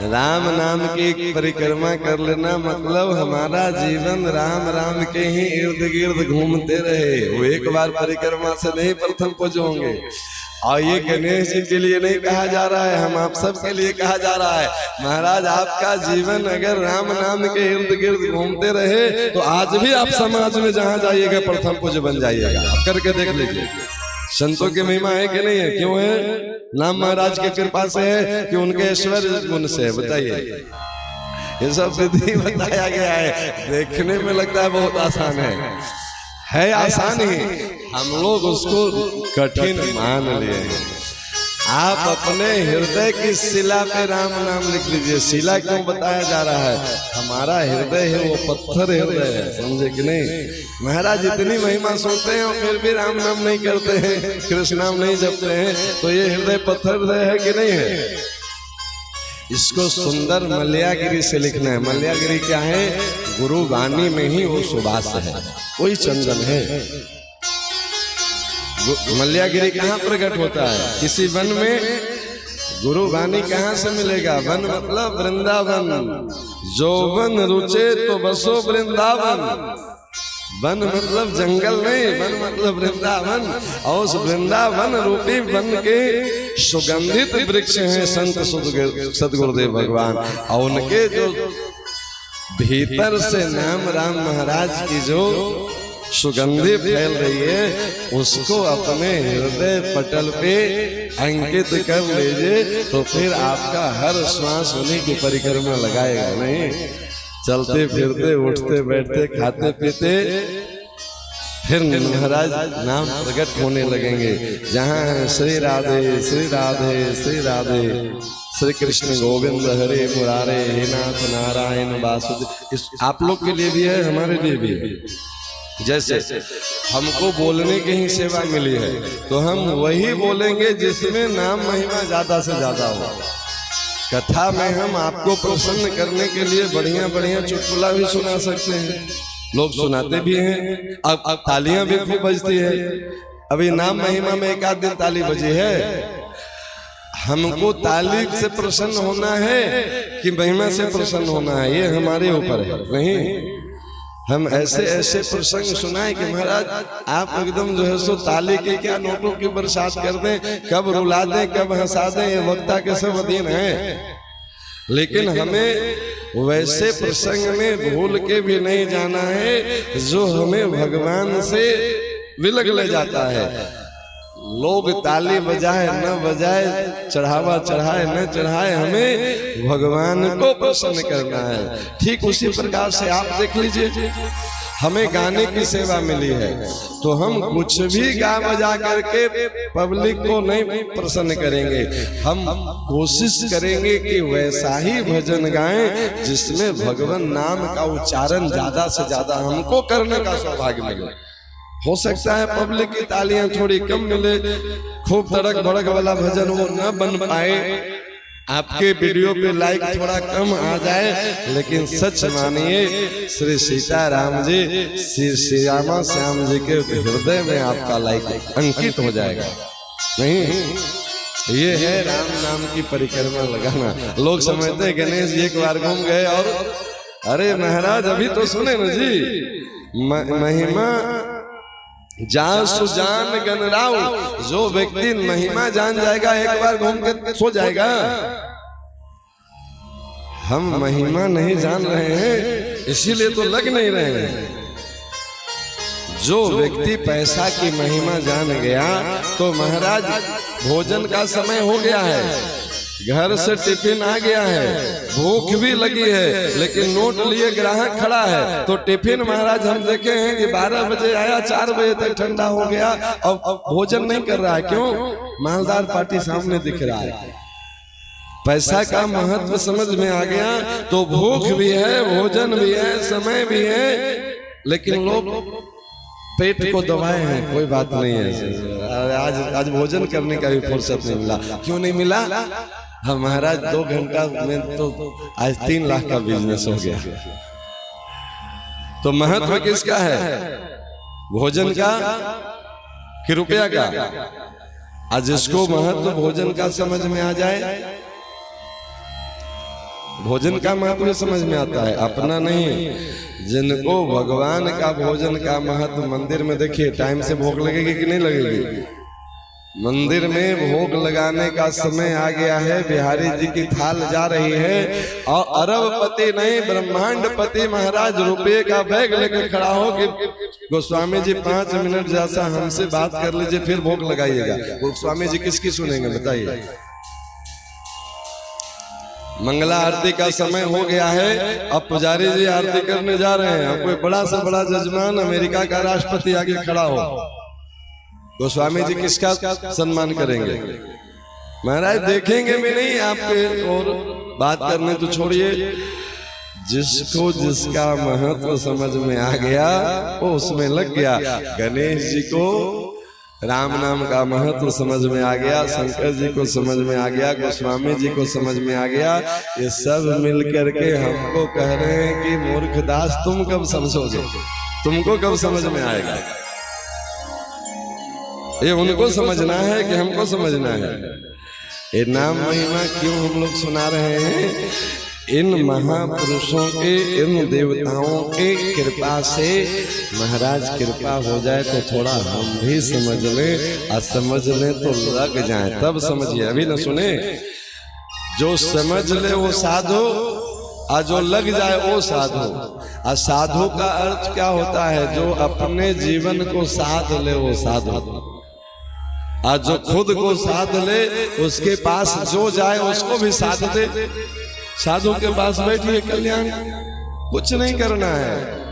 राम नाम की परिक्रमा कर लेना मतलब हमारा जीवन राम राम के ही इर्द गिर्द घूमते रहे। वो एक बार परिक्रमा से नहीं प्रथम पहुंचोगे। और ये गणेश जी के लिए नहीं कहा जा रहा है, हम आप सब के लिए कहा जा रहा है। महाराज आपका जीवन अगर राम नाम के इर्द गिर्द घूमते रहे तो आज भी आप समाज में जहां जाइएगा प्रथम पूज्य बन जाइएगा। आप करके देख लीजिए। संतों की महिमा है कि नहीं है? क्यों है? नाम महाराज की कृपा से है कि उनके ऐश्वर्य गुण से है। बताइए, ये सब विधि बताया गया है। देखने में लगता है बहुत आसान है आसान ही, हम लोग उसको कठिन मान लिए हैं। आप अपने हृदय की शिला पे राम नाम लिख लीजिए। शिला क्यों बताया जा रहा है? हमारा हृदय है वो पत्थर हृदय है, समझे कि नहीं? महाराज इतनी महिमा सुनते हैं और फिर भी राम नाम नहीं करते हैं, कृष्ण नाम नहीं जपते हैं, तो ये हृदय पत्थर हृदय है कि नहीं है? इसको सुंदर मल्यागिरी से लिखना है। मल्यागिरी क्या है? गुरु वाणी में ही वो सुबास है, वही चंदन है। मल्यागिरी कहाँ प्रकट होता है? किसी वन में। गुरु वाणी कहाँ से मिलेगा? वन मतलब वृंदावन। जो वन रुचे तो बसो वृंदावन। वन मतलब जंगल नहीं, वन मतलब वृंदावन। और उस वृंदावन रूपी वन के सुगंधित वृक्ष हैं संत सदगुरुदेव भगवान। और उनके जो भीतर से नाम राम महाराज की जो सुगंधि फैल रही है उसको अपने हृदय पटल पे अंकित कर लीजिए, तो फिर आपका हर श्वास उन्हीं की परिक्रमा लगाएगा। नहीं, चलते फिरते उठते बैठते खाते पीते फिर महाराज नाम प्रकट होने लगेंगे। जहाँ है श्री राधे श्री राधे श्री राधे, श्री कृष्ण गोविंद हरे मुरारे, हे नाथ नारायण वासुदेव। आप लोग के लिए भी है, हमारे लिए भी है। जैसे हमको बोलने की ही सेवा मिली है तो हम वही बोलेंगे जिसमें नाम महिमा ज्यादा से ज्यादा हो। कथा में हम आपको प्रसन्न करने के लिए बढ़िया बढ़िया चुटकुला भी सुना सकते हैं, लोग सुनाते भी हैं। अब तालियां भी खूब बजती है। अभी नाम महिमा में एक आध दिन ताली बजी है। हमको ताली से प्रसन्न होना है कि महिमा से प्रसन्न होना है, ये हमारे ऊपर है। नहीं, हम ऐसे ऐसे प्रसंग सुनाए कि महाराज आप एकदम जो है सो ताली के क्या नोटों की बरसात कर दें, कब रुला दें कब हंसा दें, ये वक्ता के सब अधीन है। लेकिन हमें वैसे प्रसंग में भूल के भी नहीं जाना है जो हमें भगवान से विलग ले जाता है। लोग ताली बजाए न बजाए, चढ़ावा चढ़ाए न चढ़ाए, हमें भगवान को प्रसन्न करना है। ठीक उसी प्रकार से आप देख लीजिए, हमें गाने की सेवा मिली है, तो हम कुछ भी गा बजा करके पब्लिक को नहीं प्रसन्न करेंगे। हम कोशिश करेंगे कि वैसा ही भजन गाएं जिसमें भगवान नाम का उच्चारण ज्यादा से ज्यादा हमको करने का सौभाग्य मिले। हो सकता है पब्लिक की तालियां थोड़ी कम मिले, खूब तड़क भड़क वाला भजन वो न बन पाए, आपके वीडियो पे लाइक थोड़ा कम आ जाए, लेकिन सच मानिए श्री सीताराम जी, श्री रामा श्याम जी के हृदय में आपका लाइक अंकित हो जाएगा। नहीं, ये है राम नाम की परिक्रमा लगाना। लोग समझते हैं गणेश जी एक बार घूम गए और अरे महाराज अभी तो सुने ना जी, महिमा जा सुजान गणराव, जो व्यक्ति महिमा जान जाएगा एक बार घूम के सो जाएगा। हम महिमा नहीं जान रहे हैं इसीलिए तो लग नहीं रहे हैं। जो व्यक्ति पैसा की महिमा जान गया तो महाराज भोजन का समय हो गया है, घर से टिफिन आ गया है, भूख भी लगी है, लेकिन नोट लिए ग्राहक खड़ा है, तो टिफिन महाराज हम देखे हैं कि 12 बजे आया, 4 बजे तक ठंडा हो गया, अब भोजन नहीं कर रहा है। क्यों? मालदार पार्टी सामने दिख रहा है। पैसा का महत्व समझ में आ गया तो भूख भी है, भोजन भी है, समय भी है, लेकिन लोग पेट को दबाए हैं। कोई बात नहीं है, आज भोजन करने का भी फुर्सत नहीं मिला। क्यों नहीं मिला? हाँ महाराज 2 घंटा में तो आज 3 लाख का बिजनेस हो गया। तो महत्व किसका है? भोजन का कि रुपया का? आज जिसको महत्व भोजन का समझ में आ जाए, भोजन का महत्व समझ में आता है, अपना नहीं। जिनको भगवान का भोजन का महत्व, मंदिर में देखिए टाइम से भोग लगेगी कि नहीं लगेगी? मंदिर में भोग लगाने का समय आ गया है, बिहारी जी की थाल जा रही है और अरबपति नहीं ब्रह्मांडपति महाराज रुपये का बैग लेकर खड़ा हो कि गोस्वामी जी 5 मिनट जैसा हमसे बात कर लीजिए फिर भोग लगाइएगा। गोस्वामी जी किसकी सुनेंगे बताइए? मंगला आरती का समय हो गया है, अब पुजारी जी आरती करने जा रहे हैं। कोई बड़ा से बड़ा जजमान अमेरिका का राष्ट्रपति आगे खड़ा हो, गोस्वामी जी किसका सम्मान करेंगे? महाराज देखेंगे भी नहीं आपके, और बात करने तो छोड़िए। जिसको जिसका महत्व समझ में आ गया वो उसमें लग गया। गणेश जी को राम नाम का महत्व समझ में आ गया, शंकर जी को समझ में आ गया, गोस्वामी जी को समझ में आ गया। ये सब मिल करके हमको कह रहे हैं कि मूर्खदास तुम कब समझोगे, तुमको कब समझ में आएगा? ये उनको समझना है कि हमको समझना है? ये नाम महिमा क्यों हम लोग सुना रहे हैं? इन महापुरुषों के, इन देवताओं के कृपा से महाराज कृपा हो जाए तो थोड़ा हम भी समझ लें, और समझ लें तो लग जाए तब समझिए। अभी न सुने, जो समझ ले वो साधु और जो लग जाए वो साधु। और साधु का अर्थ क्या होता है? जो अपने जीवन को साध ले वो साधु। और जो खुद को साध ले उसके पास जो जाए उसको भी साध दे। साधु के पास बैठिए, कल्याण कुछ नहीं करना है।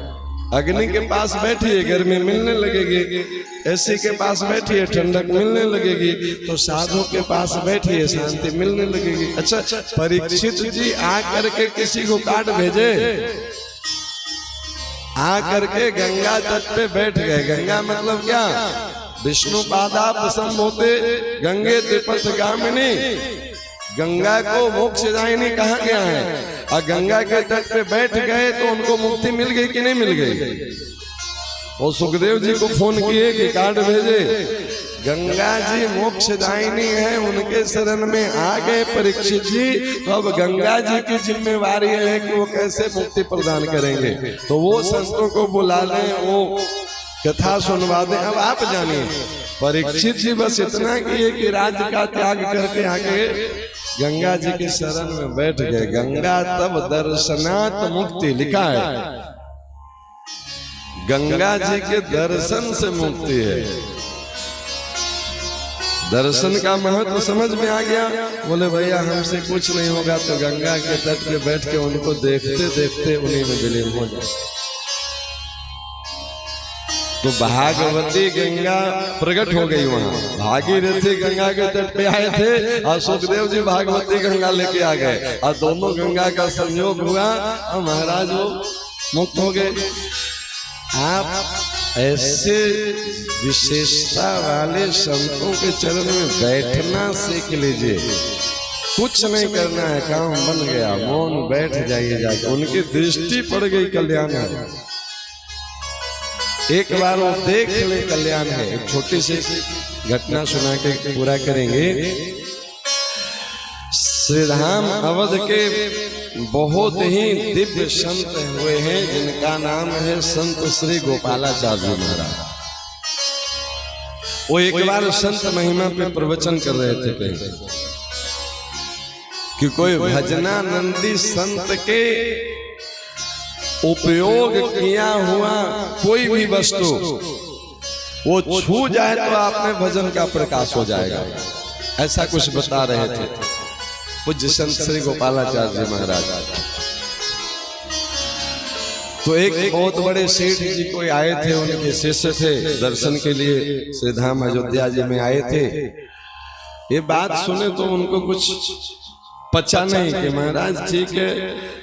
अग्नि के पास बैठिए, गर्मी मिलने लगेगी। एसी के पास बैठिए, ठंडक मिलने लगेगी। तो साधु के पास बैठिए, शांति मिलने लगेगी। अच्छा, परीक्षित जी आ करके किसी को काट भेजे, आ करके गंगा तट पे बैठ गए। गंगा मतलब क्या? विष्णु पादाप संभोते गंगे त्रिपथ गामिनी। गंगा को मोक्ष दायिनी कहा गया है, और गंगा के तट पे बैठ गए तो उनको मुक्ति मिल गई कि नहीं मिल गई? वो सुखदेव जी को फोन किए कि कार्ड भेजे। गंगा जी मोक्ष दायिनी है, उनके शरण में आ गए परीक्षित जी। तो अब गंगा जी की जिम्मेवारी है कि वो कैसे मुक्ति प्रदान करेंगे। तो वो संतों को बुला लें, वो कथा सुनवा दें। अब आप जानिए, परीक्षित जी बस इतना किए कि राज्य का त्याग करके आगे गंगा जी के शरण में बैठ गए। गंगा तब दर्शनात् मुक्ति लिखा है, गंगा जी के दर्शन से मुक्ति है। दर्शन का महत्व समझ में आ गया। बोले भैया हमसे कुछ नहीं होगा तो गंगा के तट पे बैठ के उनको देखते देखते उन्हीं में विलीन हो जाए। तो भागवती गंगा प्रकट हो गई वहां। भागीरथी गंगा के तट पे आए थे और सुखदेव जी भागवती गंगा लेके आ गए और दोनों गंगा का संयोग हुआ और महाराज वो मुक्त हो गए। आप ऐसे विशेषता वाले संतों के चरण में बैठना सीख लीजिए। कुछ नहीं करना है, काम बन गया, मौन बैठ जाइए जाके, उनकी दृष्टि पड़ गई कल्याण है। एक बार वो देख ले कल्याण है। एक छोटी सी घटना सुना के पूरा करेंगे। श्री धाम अवध के बहुत ही दिव्य संत हुए हैं जिनका नाम है संत श्री गोपालाचार्य महाराज। वो एक बार संत महिमा पे प्रवचन कर रहे थे कहीं कि कोई भजनानंदी संत के उपयोग किया हुआ कोई भी वस्तु वो छू जाए तो आप में भजन का प्रकाश हो जाएगा, ऐसा कुछ बता रहे थे पूज्य संत श्री गोपालाचार्य महाराज। तो एक बहुत बड़े सेठ जी कोई आए थे, उनके शिष्य थे, दर्शन के लिए श्री धाम अयोध्या जी में आए थे। ये बात सुने तो उनको कुछ पचा नहीं कि महाराज ठीक है,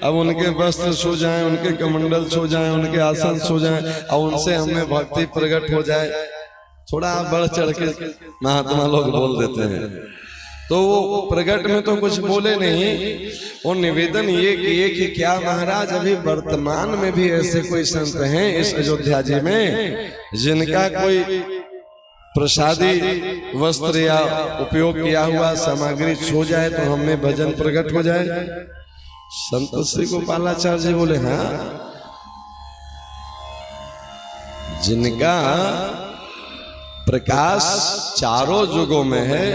अब उनके वस्त्र छू जाएं, उनके कमंडल छू जाएं, उनके आसन छू जाएं और उनसे हमें भक्ति प्रकट हो जाए। थोड़ा बढ़ चढ़ के महात्मा लोग बोल देते हैं। तो वो प्रकट में तो कुछ बोले नहीं, वो निवेदन ये किए कि क्या महाराज अभी वर्तमान में भी ऐसे कोई संत हैं इस अयोध्या जी में जिनका कोई प्रसादी वस्त्र या उपयोग किया हुआ सामग्री छू जाए तो हमें भजन प्रकट हो जाए। संत श्री गोपालाचार्य जी बोले हाँ, जिनका प्रकाश चारों युगों में है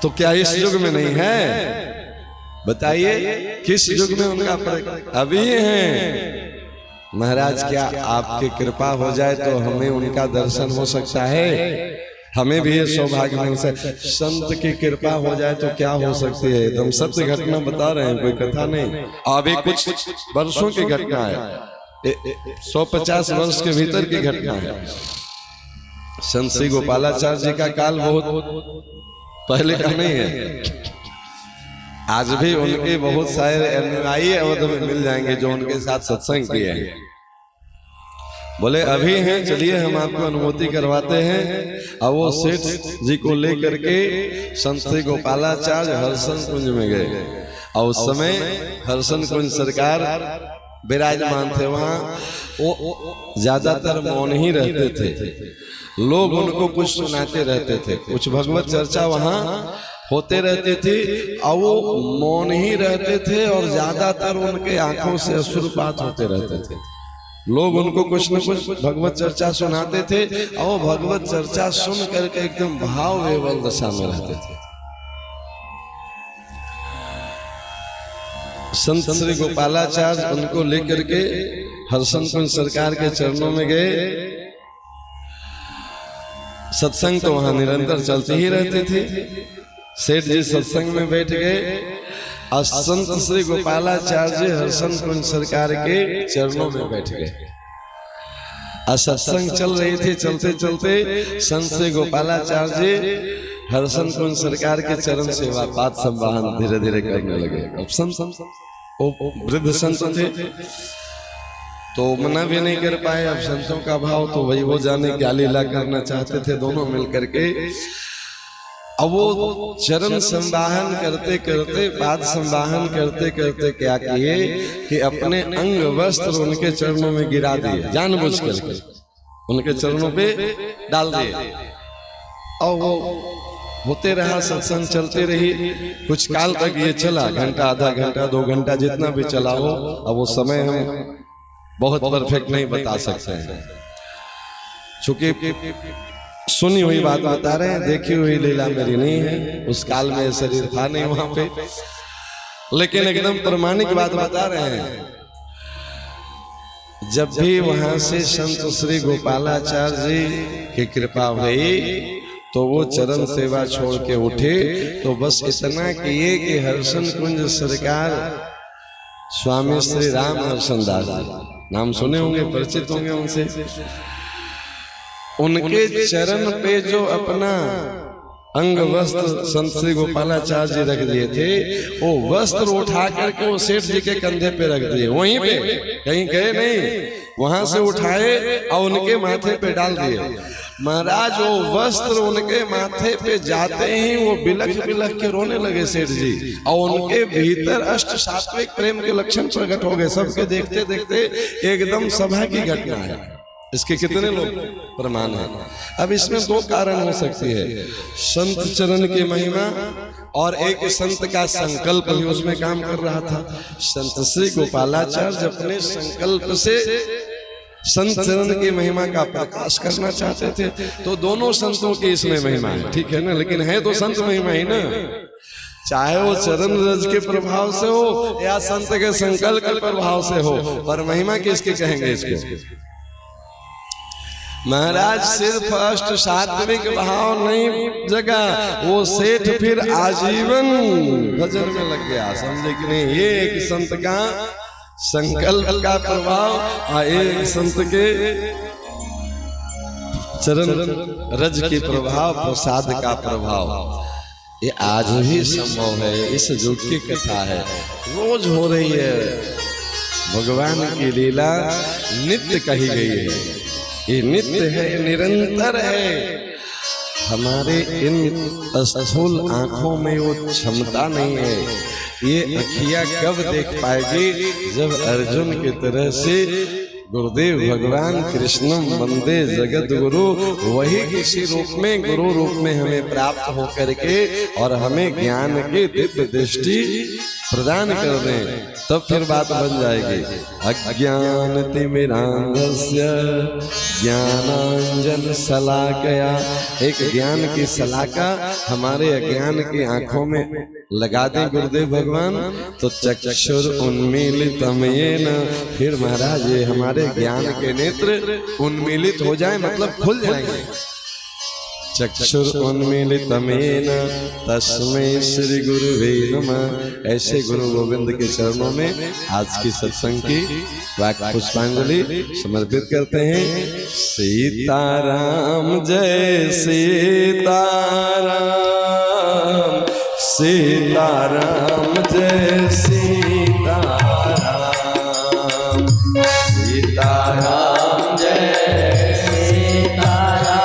तो क्या इस युग में नहीं है? बताइए किस युग में उनका प्रकाश अभी है। महाराज क्या आपकी कृपा हो जाए तो हमें उनका दर्शन हो सकता है, हमें भी ये सौभाग्य मिल सकता है। संत की कृपा हो जाए तो क्या हो सकती है, एकदम सत्य घटना बता रहे हैं, कोई कथा नहीं। अभी कुछ वर्षों की घटना है, 150 वर्ष के भीतर की घटना है। संत श्री गोपालाचार्य जी का काल बहुत पहले का नहीं है। आज भी उनके बहुत सारे अनुयायी अवध में मिल जाएंगे जो उनके साथ सत्संग किए हैं। बोले अभी हैं, चलिए हम आपको अनुभूति करवाते हैं। अब वो सेठ जी को लेकर के संत श्री गोपालाचार्य हर्षण कुंज में गए और उस समय हर्षण कुंज सरकार विराजमान थे। वहां वो ज्यादातर मौन ही रहते थे, लोग उनको कुछ सुनाते रहते थे, कुछ भगवत चर्चा वहां होते रहते थे और वो मौन ही रहते थे और ज्यादातर उनके आंखों से अश्रुपात होते रहते थे। लोग उनको कुछ न कुछ भगवत चर्चा सुनाते थे और वो भगवत चर्चा सुन करके एकदम भाव विवल दशा में रहते थे। संत श्री गोपालाचार्य उनको लेकर के हर्षण कुंज सरकार के चरणों में गए। सत्संग तो वहां निरंतर चलते ही रहते थे। सेठ जी सत्संग में बैठ गए और संत श्री गोपालाचार्य हर्षण कुंज सरकार के चरणों में बैठ गए और सत्संग चल रही थी। चलते चलते संत श्री गोपालाचार्य हर्षण कुंज सरकार के चरण सेवा पाठ संवाहन धीरे धीरे करने लगे। अब संत वृद्ध संत थे तो मना भी नहीं कर पाए। अब संतों का भाव तो वही वो जाने क्या लीला करना चाहते थे दोनों मिलकर के। अब वो चरण संवाहन करते करते पाद संवाहन करते करते क्या किए कि अपने अंग वस्त्र उनके चरणों में गिरा दिए, जानबूझ करके उनके चरणों पे डाल दिए। और वो होते रहा, सत्संग चलते रही। कुछ काल तक ये चला, घंटा, आधा घंटा, 2 घंटा, जितना भी चला हो। अब वो समय हम बहुत परफेक्ट नहीं बता सकते हैं, चूंकि सुनी हुई बात बता रहे हैं, देखी हुई लीला मेरी नहीं है। उस काल में शरीर था नहीं वहां पे, लेकिन एकदम प्रमाणिक बात बता रहे हैं। जब भी वहां से संत श्री गोपालाचार्य जी की कृपा हुई तो वो चरण सेवा छोड़ के उठे। तो बस इतना किए कि हर्षण कुंज सरकार स्वामी श्री राम नरसन दास जी, नाम सुने होंगे, परिचित होंगे उनसे। उनके चरण पे जो अपना अंग वस्त्र संत श्री गोपालाचार्य जी रख दिए थे, वो वस्त्र उठा करके वो सेठ जी के कंधे पे रख दिए, वहीं पे, कहीं गए नहीं, वहां से उठाए और उनके माथे पे डाल दिए। महाराज वो वस्त्र उनके माथे पे जाते ही वो बिलख बिलख के रोने लगे सेठ जी, और उनके भीतर अष्ट सात्विक प्रेम के लक्षण प्रकट हो गए। सबके देखते देखते एकदम सभा की घटना है। इसके कितने लोग प्रमाण हैं? अब इसमें दो कारण हो सकती है, संत चरण की महिमा और एक संत का संकल्प भी उसमें काम कर रहा था। संत श्री गोपालाचार्य अपने संकल्प से संत चरण की महिमा का प्रकाश करना चाहते थे, तो दोनों संतों की इसमें महिमा है, ठीक है ना। लेकिन है तो संत महिमा ही ना, चाहे वो चरण रज के प्रभाव से हो या संत के संकल्प के प्रभाव से हो, पर महिमा किसकी कहेंगे इसको? महाराज सिर्फ अष्ट सात्विक भाव नहीं जगा, वो सेठ फिर आजीवन भजन में लग गया, समझे कि नहीं। ये एक संत का संकल्प का प्रभाव और एक संत के चरण रज के प्रभाव, प्रसाद का प्रभाव, ये आज भी संभव है। इस युग की कथा है, रोज हो रही है। भगवान की लीला नित्य कही गई है, ये नित्य है, निरंतर है। हमारे इन स्थूल आंखों में वो क्षमता नहीं है। ये अखियां कब देख पाएगी? जब अर्जुन की तरह से गुरुदेव भगवान कृष्णम वंदे जगत गुरु, वही किसी रूप में, गुरु रूप में हमें प्राप्त हो करके और हमें ज्ञान की दिव्य दृष्टि प्रदान कर दें, तब फिर बात बन जाएगी। अज्ञान तिमिरांधस्य ज्ञानांजन शलाकया, एक ज्ञान की शलाका हमारे अज्ञान की आंखों में लगा दें गुरुदेव भगवान, तो चक्षुर उन्मीलितम येन, फिर महाराज ये हमारे ज्ञान के नेत्र उन्मीलित हो जाए, मतलब खुल जाएंगे। चक्षुर उन्मीलितमेन तस्मै श्री गुरुवे नमः। ऐसे गुरु गोविंद के चरणों में आज की सत्संग की वाक्य पुष्पांजलि समर्पित करते हैं। सीताराम जय सीताराम, सीताराम जय सीताराम, सीताराम जय सीताराम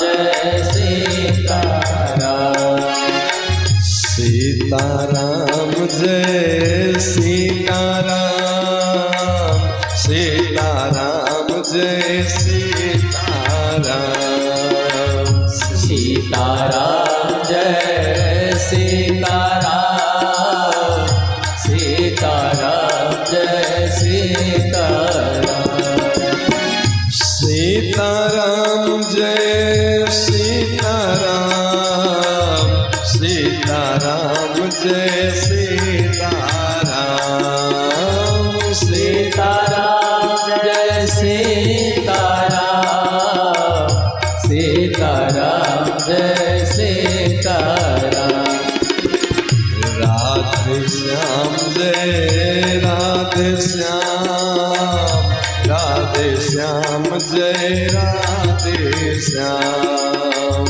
जय सीताराम, सीताराम जय सीताराम, सीताराम जय सीताराम, सीताराम जय सीताराम, सीताराम जय सीताराम, सीताराम जय सीताराम, सीताराम जय सीताराम, सीताराम जय सीताराम, राधे श्याम जय राधे श्याम, राधे श्याम जय राधे श्याम,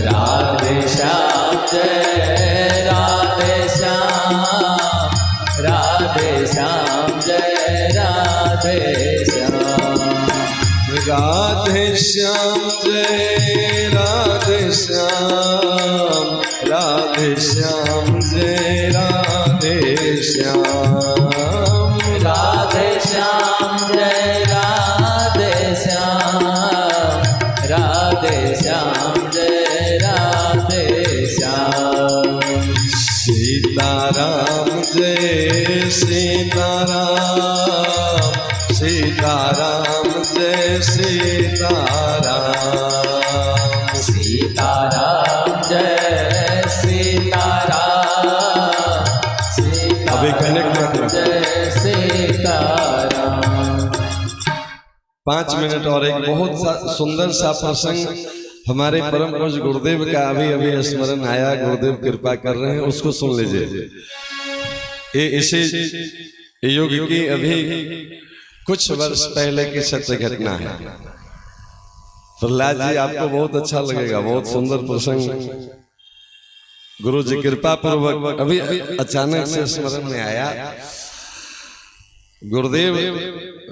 राधे श्याम जय राधे श्याम, राधे श्याम जय राधे श्याम, राधे श्याम जय राधे श्याम, राधे श्याम जय राधे श्याम, राधे श्याम जय राधे श्याम, राधे श्याम जय राधे श्याम, सीताराम जय सीताराम, सीताराम जय सीताराम, सीताराम जय सीताराम, सीताराम जय सीताराम। 5 मिनट और एक बहुत सुंदर सा प्रसंग हमारे परम पूज्य गुरुदेव का अभी अभी स्मरण आया, गुरुदेव कृपा कर रहे हैं, उसको सुन लीजिए। ये इसी युग की अभी कुछ वर्ष पहले की सत्य घटना है। प्रहलाद जी आपको बहुत अच्छा लगेगा, बहुत सुंदर प्रसंग गुरु जी कृपा पूर्वक अभी अचानक से स्मरण में आया। गुरुदेव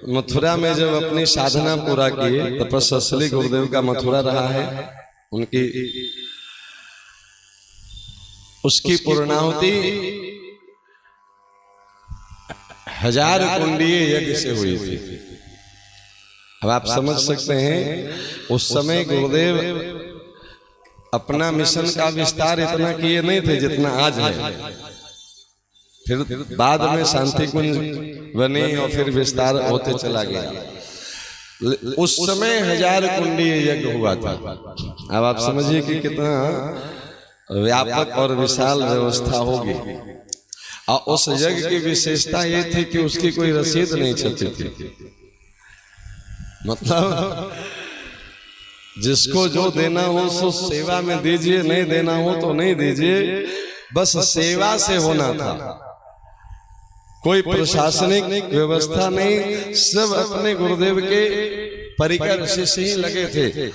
मथुरा में जब अपनी साधना पूरा किए, तपस्वी गुरुदेव का मथुरा रहा है, उनकी उसकी पूर्णाहुति 1000 कुंडीय यज्ञ से हुई थी। अब आप समझ सकते हैं उस समय गुरुदेव अपना मिशन का विस्तार इतना किए नहीं थे जितना आज है। फिर बाद में शांति कुंज बने और फिर विस्तार होते चला गया। उस समय 1000 कुंडीय यज्ञ हुआ था। अब आप समझिए कि कितना व्यापक और विशाल व्यवस्था होगी। और उस यज्ञ की विशेषता ये थी कि उसकी कोई रसीद नहीं छपती थी। मतलब जिसको जो देना हो सो सेवा में दीजिए, नहीं देना हो तो नहीं दीजिए, बस सेवा से होना था। कोई प्रशासनिक व्यवस्था नहीं, सब अपने गुरुदेव के परिकर से ही लगे थे।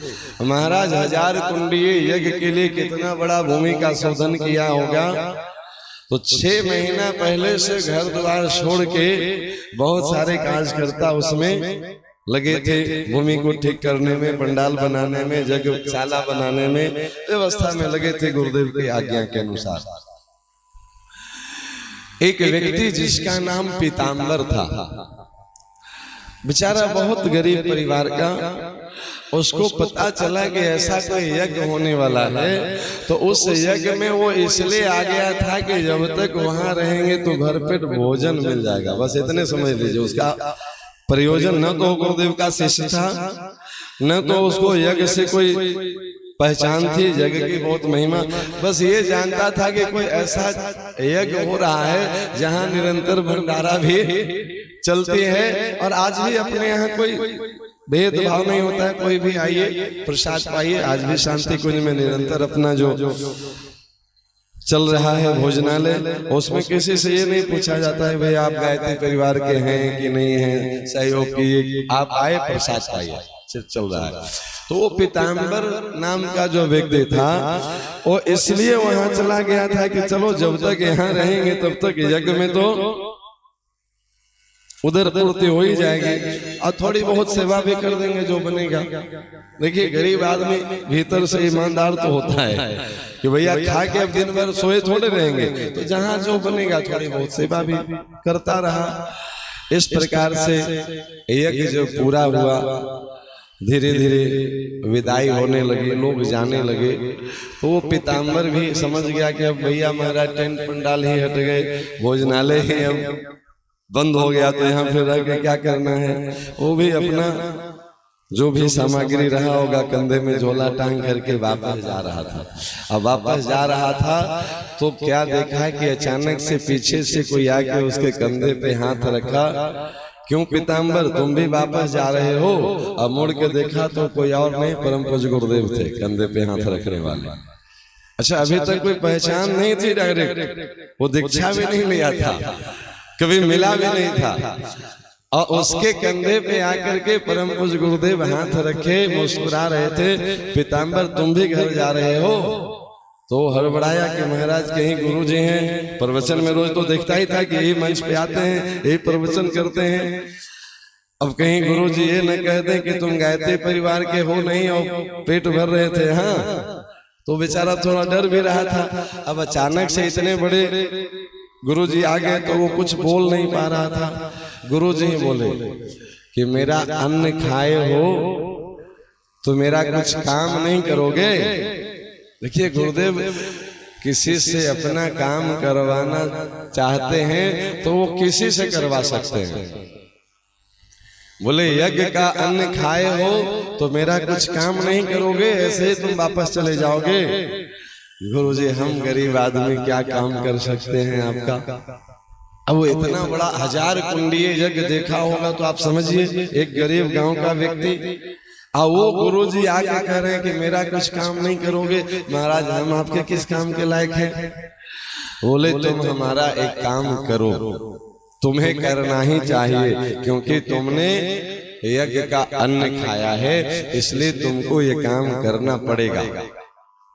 महाराज 1000 कुंडीय यज्ञ के लिए कितना बड़ा भूमि का शोधन किया होगा। तो 6 महीना पहले से घर द्वार छोड़ के बहुत सारे कार्यकर्ता उसमें लगे थे, भूमि को ठीक करने में, पंडाल बनाने में, यज्ञशाला बनाने में, व्यवस्था में लगे थे गुरुदेव की आज्ञा के अनुसार। एक व्यक्ति जिसका नाम पीताम्बर था, बेचारा बहुत गरीब परिवार का, उसको पता चला कि ऐसा कोई यज्ञ होने वाला है। तो उस यज्ञ में वो इसलिए आ गया था कि जब तक वहां रहेंगे तो घर पेट भोजन मिल जाएगा, बस इतने समझ लीजिए। उसका प्रयोजन न तो गुरुदेव का शिष्य था, न तो उसको यज्ञ से कोई पहचान थी, यज्ञ की बहुत महिमा, बस ये जानता था कि कोई ऐसा यज्ञ हो रहा है जहां निरंतर भंडारा भी चलती है। और आज भी अपने यहाँ कोई भेदभाव नहीं होता है, कोई भी आइए प्रसाद पाइए। आज भी शांति कुंज में निरंतर अपना जो चल रहा है भोजनालय, उसमें किसी से ये नहीं पूछा जाता है भाई आप गायत्री परिवार के हैं कि नहीं हैं, सहयोग कीजिए, आप आए प्रसाद पाइए, चल रहा है। तो वो पीताम्बर नाम का जो व्यक्ति था वो इसलिए वहां चला गया था कि चलो जब तक यहाँ रहेंगे तब तक यज्ञ में तो उधर पूर्ति हो ही जाएगी और थोड़ी बहुत सेवा भी कर देंगे जो बनेगा। देखिए गरीब आदमी भीतर से ईमानदार तो होता है कि भैया खा के अब दिन भर सोए थोड़े रहेंगे, तो जहां जो बनेगा थोड़ी बहुत सेवा भी करता रहा। इस प्रकार से यज्ञ जो पूरा हुआ, धीरे धीरे विदाई होने लगी, लोग जाने लगे। तो वो पीताम्बर भी समझ गया कि अब भैया महाराज टेंट पंडाल ही हट गए, भोजनालय ही अब बंद हो गया, तो यहाँ फिर रह के क्या करना है। वो भी अपना जो भी सामग्री रहा होगा कंधे में झोला टांग करके वापस जा रहा था। अब वापस जा रहा था तो क्या देखा कि अचानक से पीछे से कोई आके उसके कंधे पे हाथ रखा। क्यों पीताम्बर तुम भी वापस जा रहे हो? अब मुड़ के देखा तो कोई और नहीं, परम पूज्य गुरुदेव थे कंधे पे हाथ रखने वाले। अच्छा, अभी तक कोई पहचान नहीं थी डायरेक्ट, वो दीक्षा भी नहीं लिया था, कभी मिला भी नहीं था। और उसके कंधे पे आकर के परम पूज्य गुरुदेव हाथ रखे मुस्कुरा रहे थे, पीताम्बर तुम भी घर जा रहे हो? तो हड़बड़ाया कि महाराज कहीं गुरु जी हैं, प्रवचन में रोज तो देखता ही था कि यही मंच पे आते हैं, यही प्रवचन करते हैं। अब कहीं गुरु जी ये न कह दें कि तुम गायत्री परिवार के हो नहीं और पेट भर रहे थे। हाँ, तो बेचारा थोड़ा डर भी रहा था। अब अचानक से इतने बड़े गुरु जी आ गए तो वो कुछ बोल नहीं पा रहा था। गुरु जी बोले कि मेरा अन्न खाए हो तो मेरा कुछ काम नहीं करोगे? देखिए, गुरुदेव किसी से अपना काम करवाना चाहते हैं तो वो किसी से करवा सकते हैं। बोले यज्ञ का अन्न खाए हो तो मेरा कुछ काम नहीं करोगे, ऐसे ही तुम वापस चले जाओगे? गुरुजी, हम गरीब आदमी क्या काम कर सकते हैं आपका? अब वो इतना बड़ा 1000 कुंडीय यज्ञ देखा होगा तो आप समझिए, एक गरीब गांव का व्यक्ति वो गुरु जी आके कह रहे हैं कि मेरा कुछ काम नहीं करोगे। महाराज हम आपके किस काम के लायक हैं? बोले तुम हमारा एक काम करो, तुम्हें करना ही चाहिए, क्योंकि तुमने यज्ञ का अन्न खाया है, इसलिए तुमको ये काम करना पड़ेगा।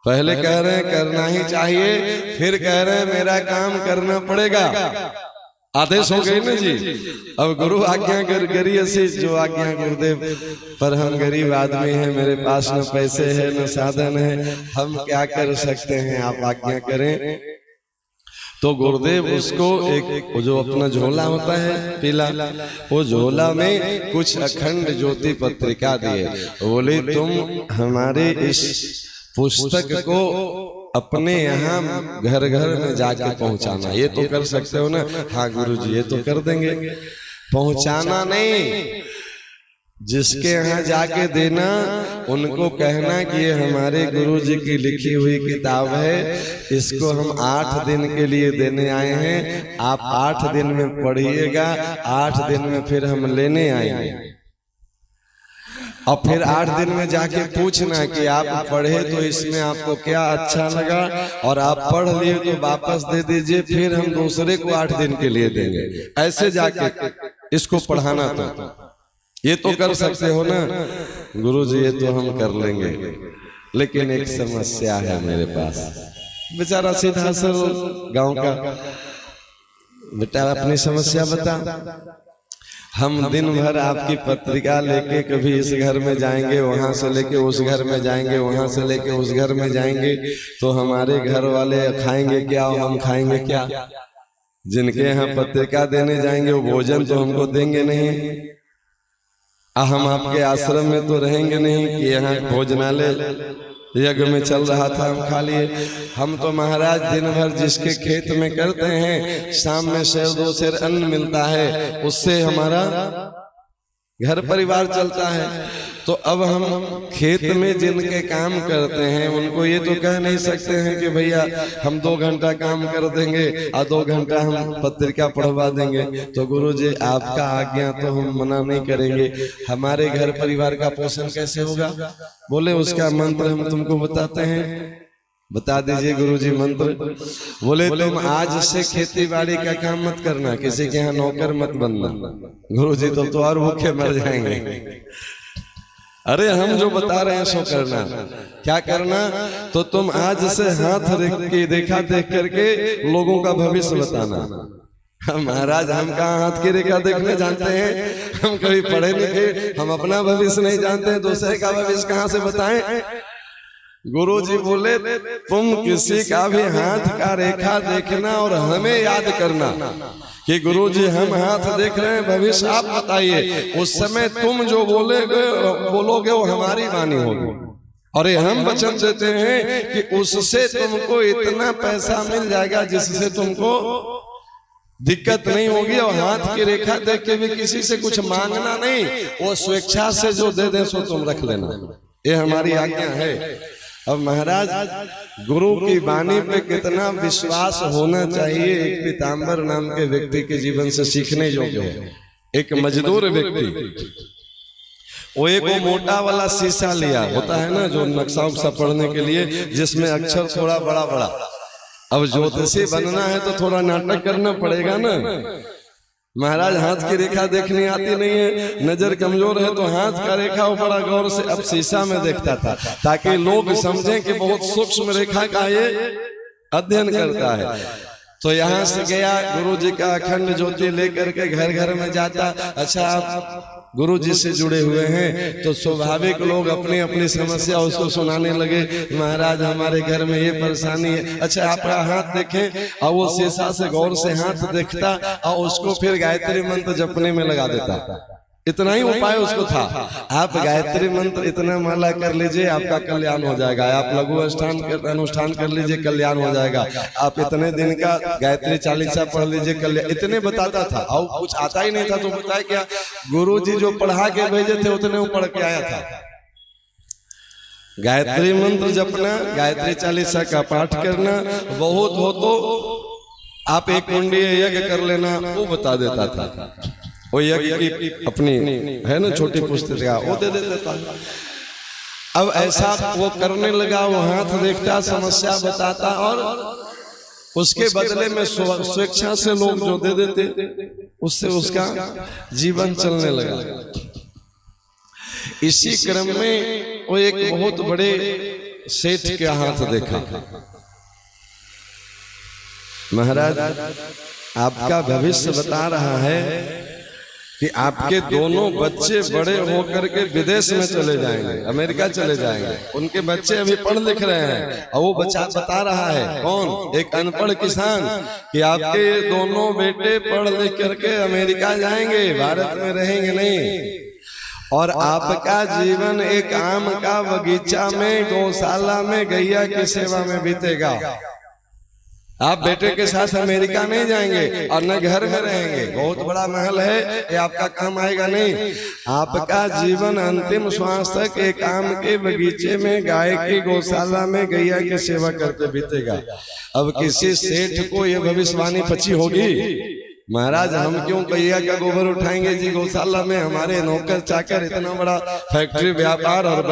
पहले कह रहे हैं करना ही चाहिए, फिर कह रहे हैं मेरा काम करना पड़ेगा। आदेश हो गई ना जी। अब गुरु आज्ञा करी ऐसी जो आज्ञा गुरुदेव, पर हम गरीब आदमी हैं, मेरे पास न पैसे है न साधन है, हम क्या कर सकते हैं, आप आज्ञा करें। तो गुरुदेव उसको एक जो अपना झोला होता है पीला, वो झोला में कुछ अखंड ज्योति पत्रिका दिए। बोले तुम हमारे इस पुस्तक को अपने यहाँ घर घर में जाके पहुंचाना। ये तो कर सकते हो ना? हाँ गुरुजी ये तो कर देंगे। पहुंचाना नहीं, जिसके यहाँ जाके देना, उनको कहना कि ये हमारे गुरुजी की लिखी हुई किताब है, इसको हम 8 दिन के लिए देने आए हैं, आप 8 दिन में पढ़िएगा, 8 दिन में फिर हम लेने आएंगे। और फिर 8 दिन में जाके पूछना कि आप पढ़े तो इसमें आपको क्या अच्छा लगा, और आप पढ़ लिए तो वापस दे दीजिए, फिर हम दूसरे को 8 दिन के लिए देंगे। ऐसे जाके इसको पढ़ाना। तो ये तो कर सकते हो ना? गुरुजी ये तो हम कर लेंगे, लेकिन एक समस्या है मेरे पास। बेचारा सीधा सर गांव का बेटा, अपनी समस्या बता। हम दिन भर आपकी पत्रिका लेके कभी इस घर में जाएंगे, वहां से लेके उस घर में जाएंगे, वहां से लेके उस घर में जाएंगे, तो हमारे घर वाले खाएंगे क्या और हम खाएंगे क्या? जिनके यहाँ पत्रिका देने जाएंगे वो भोजन तो हमको देंगे नहीं। हम आपके आश्रम में तो रहेंगे नहीं कि यहाँ भोजनालय यज्ञ में चल रहा था हम खा लिए। हम तो महाराज दिन भर जिसके खेत में करते हैं, शाम में 1.5-2 सेर अन्न मिलता है, उससे हमारा घर परिवार चलता है। तो अब हम खेत में जिनके काम करते हैं उनको ये तो कह नहीं सकते हैं कि भैया हम 2 घंटा काम कर देंगे और 2 घंटा हम पत्रिका पढ़वा देंगे। तो गुरुजी आपका आज्ञा तो हम मना नहीं करेंगे, हमारे घर परिवार का पोषण कैसे होगा? बोले उसका मंत्र हम तुमको बताते हैं। बता दीजिए गुरुजी मंत्र। बोले तुम आज से खेती बाड़ी का काम मत करना, किसी के यहाँ नौकर मत बनना। गुरुजी तो और भूखे मर जाएंगे। अरे हम जो बता रहे हैं सो करना। क्या करना? तो तुम आज से हाथ देखा देख करके लोगों का भविष्य बताना। महाराज हम कहाँ हाथ की रेखा देखने जानते हैं? हम कभी पढ़े लिखे, हम अपना भविष्य नहीं जानते हैं, दूसरे का भविष्य कहाँ से बताएं? गुरुजी बोले तुम किसी का भी हाथ का रेखा देखना और हमें याद करना कि गुरुजी हम हाथ देख रहे हैं, भविष्य आप बताइए। उस समय तुम जो बोलोगे वो हमारी वाणी होगी। और ये हम वचन देते हैं कि उससे तुमको इतना पैसा मिल जाएगा जिससे तुमको दिक्कत नहीं होगी, और हाथ की रेखा देख के भी किसी से कुछ मांगना नहीं, वो स्वेच्छा से जो दे दे सो तुम रख लेना। ये हमारी आज्ञा है। अब महाराज गुरु की वाणी पे कितना विश्वास होना चाहिए, एक पीताम्बर नाम के व्यक्ति के जीवन से सीखने योग्य है। एक मजदूर व्यक्ति, वो एक वो मोटा वाला शीशा लिया होता है ना, जो नक्शा उक्सा पढ़ने के लिए, जिसमें अक्षर थोड़ा बड़ा बड़ा। अब ज्योतिषी बनना है तो थोड़ा नाटक करना पड़ेगा ना। महाराज हाथ की रेखा देखनी आती नहीं है, नजर कमजोर है, तो हाथ का रेखा वो बड़ा गौर से अब शीशा में देखता था, ताकि लोग समझें कि बहुत सूक्ष्म रेखा का ये अध्ययन करता है। तो यहाँ से गया, गुरुजी का अखंड ज्योति लेकर के घर घर में जाता। अच्छा आप गुरुजी से जुड़े हुए हैं तो स्वाभाविक लोग अपनी अपनी समस्या उसको सुनाने लगे। महाराज हमारे घर में ये परेशानी है। अच्छा आपका हाथ देखें, और वो शीशा से गौर से हाथ देखता और उसको फिर गायत्री मंत्र जपने में लगा देता। इतना ही उपाय उसको था। आप गायत्री मंत्र इतना माला कर लीजिए, आपका कल्याण हो जाएगा। आप लघु अनुष्ठान कर लीजिए, कल्याण हो जाएगा। आप इतने दिन का गायत्री 40 पढ़ लीजिए, कल्याण। इतने बताता था, और कुछ आता ही नहीं था। तो बताया क्या, गुरुजी जो पढ़ा के भेजे थे उतने वो पढ़ के आया था। गायत्री मंत्र जपना, गायत्री 40 का पाठ करना, बहुत हो तो आप एक कुंडीय यज्ञ कर लेना, वो बता देता था। वो यज्ञ की अपनी है ना छोटी पुस्तिका वो दे देता। अब ऐसा वो करने लगा, वो हाथ देखता, समस्या बताता और उसके बदले में स्वेच्छा से लोग जो दे देते उससे उसका जीवन चलने लगा। इसी क्रम में वो एक बहुत बड़े सेठ के हाथ देखा। महाराज आपका भविष्य बता रहा है कि आपके दोनों बच्चे बड़े होकर के विदेश में चले जाएंगे, अमेरिका चले जाएंगे। उनके बच्चे अभी पढ़ लिख रहे हैं और वो बच्चा बता रहा है, कौन? एक अनपढ़ किसान, कि आपके दोनों बेटे पढ़ लिख करके अमेरिका जाएंगे, भारत में रहेंगे नहीं, और आपका जीवन एक आम का बगीचा में, गौशाला में, गैया की सेवा में बीतेगा। आप बेटे के साथ अमेरिका नहीं जाएंगे और न घर में रहेंगे, बहुत बड़ा महल है, ये आपका काम आएगा नहीं। आपका जीवन अंतिम श्वास तक एक आम के बगीचे में, गाय की गौशाला में, गैया की सेवा करते बीतेगा। अब किसी सेठ को ये भविष्यवाणी पची होगी, महाराज हम क्यों गैया का गोबर उठाएंगे जी गौशाला में, हमारे नौकर चाकर, इतना बड़ा फैक्ट्री व्यापार, और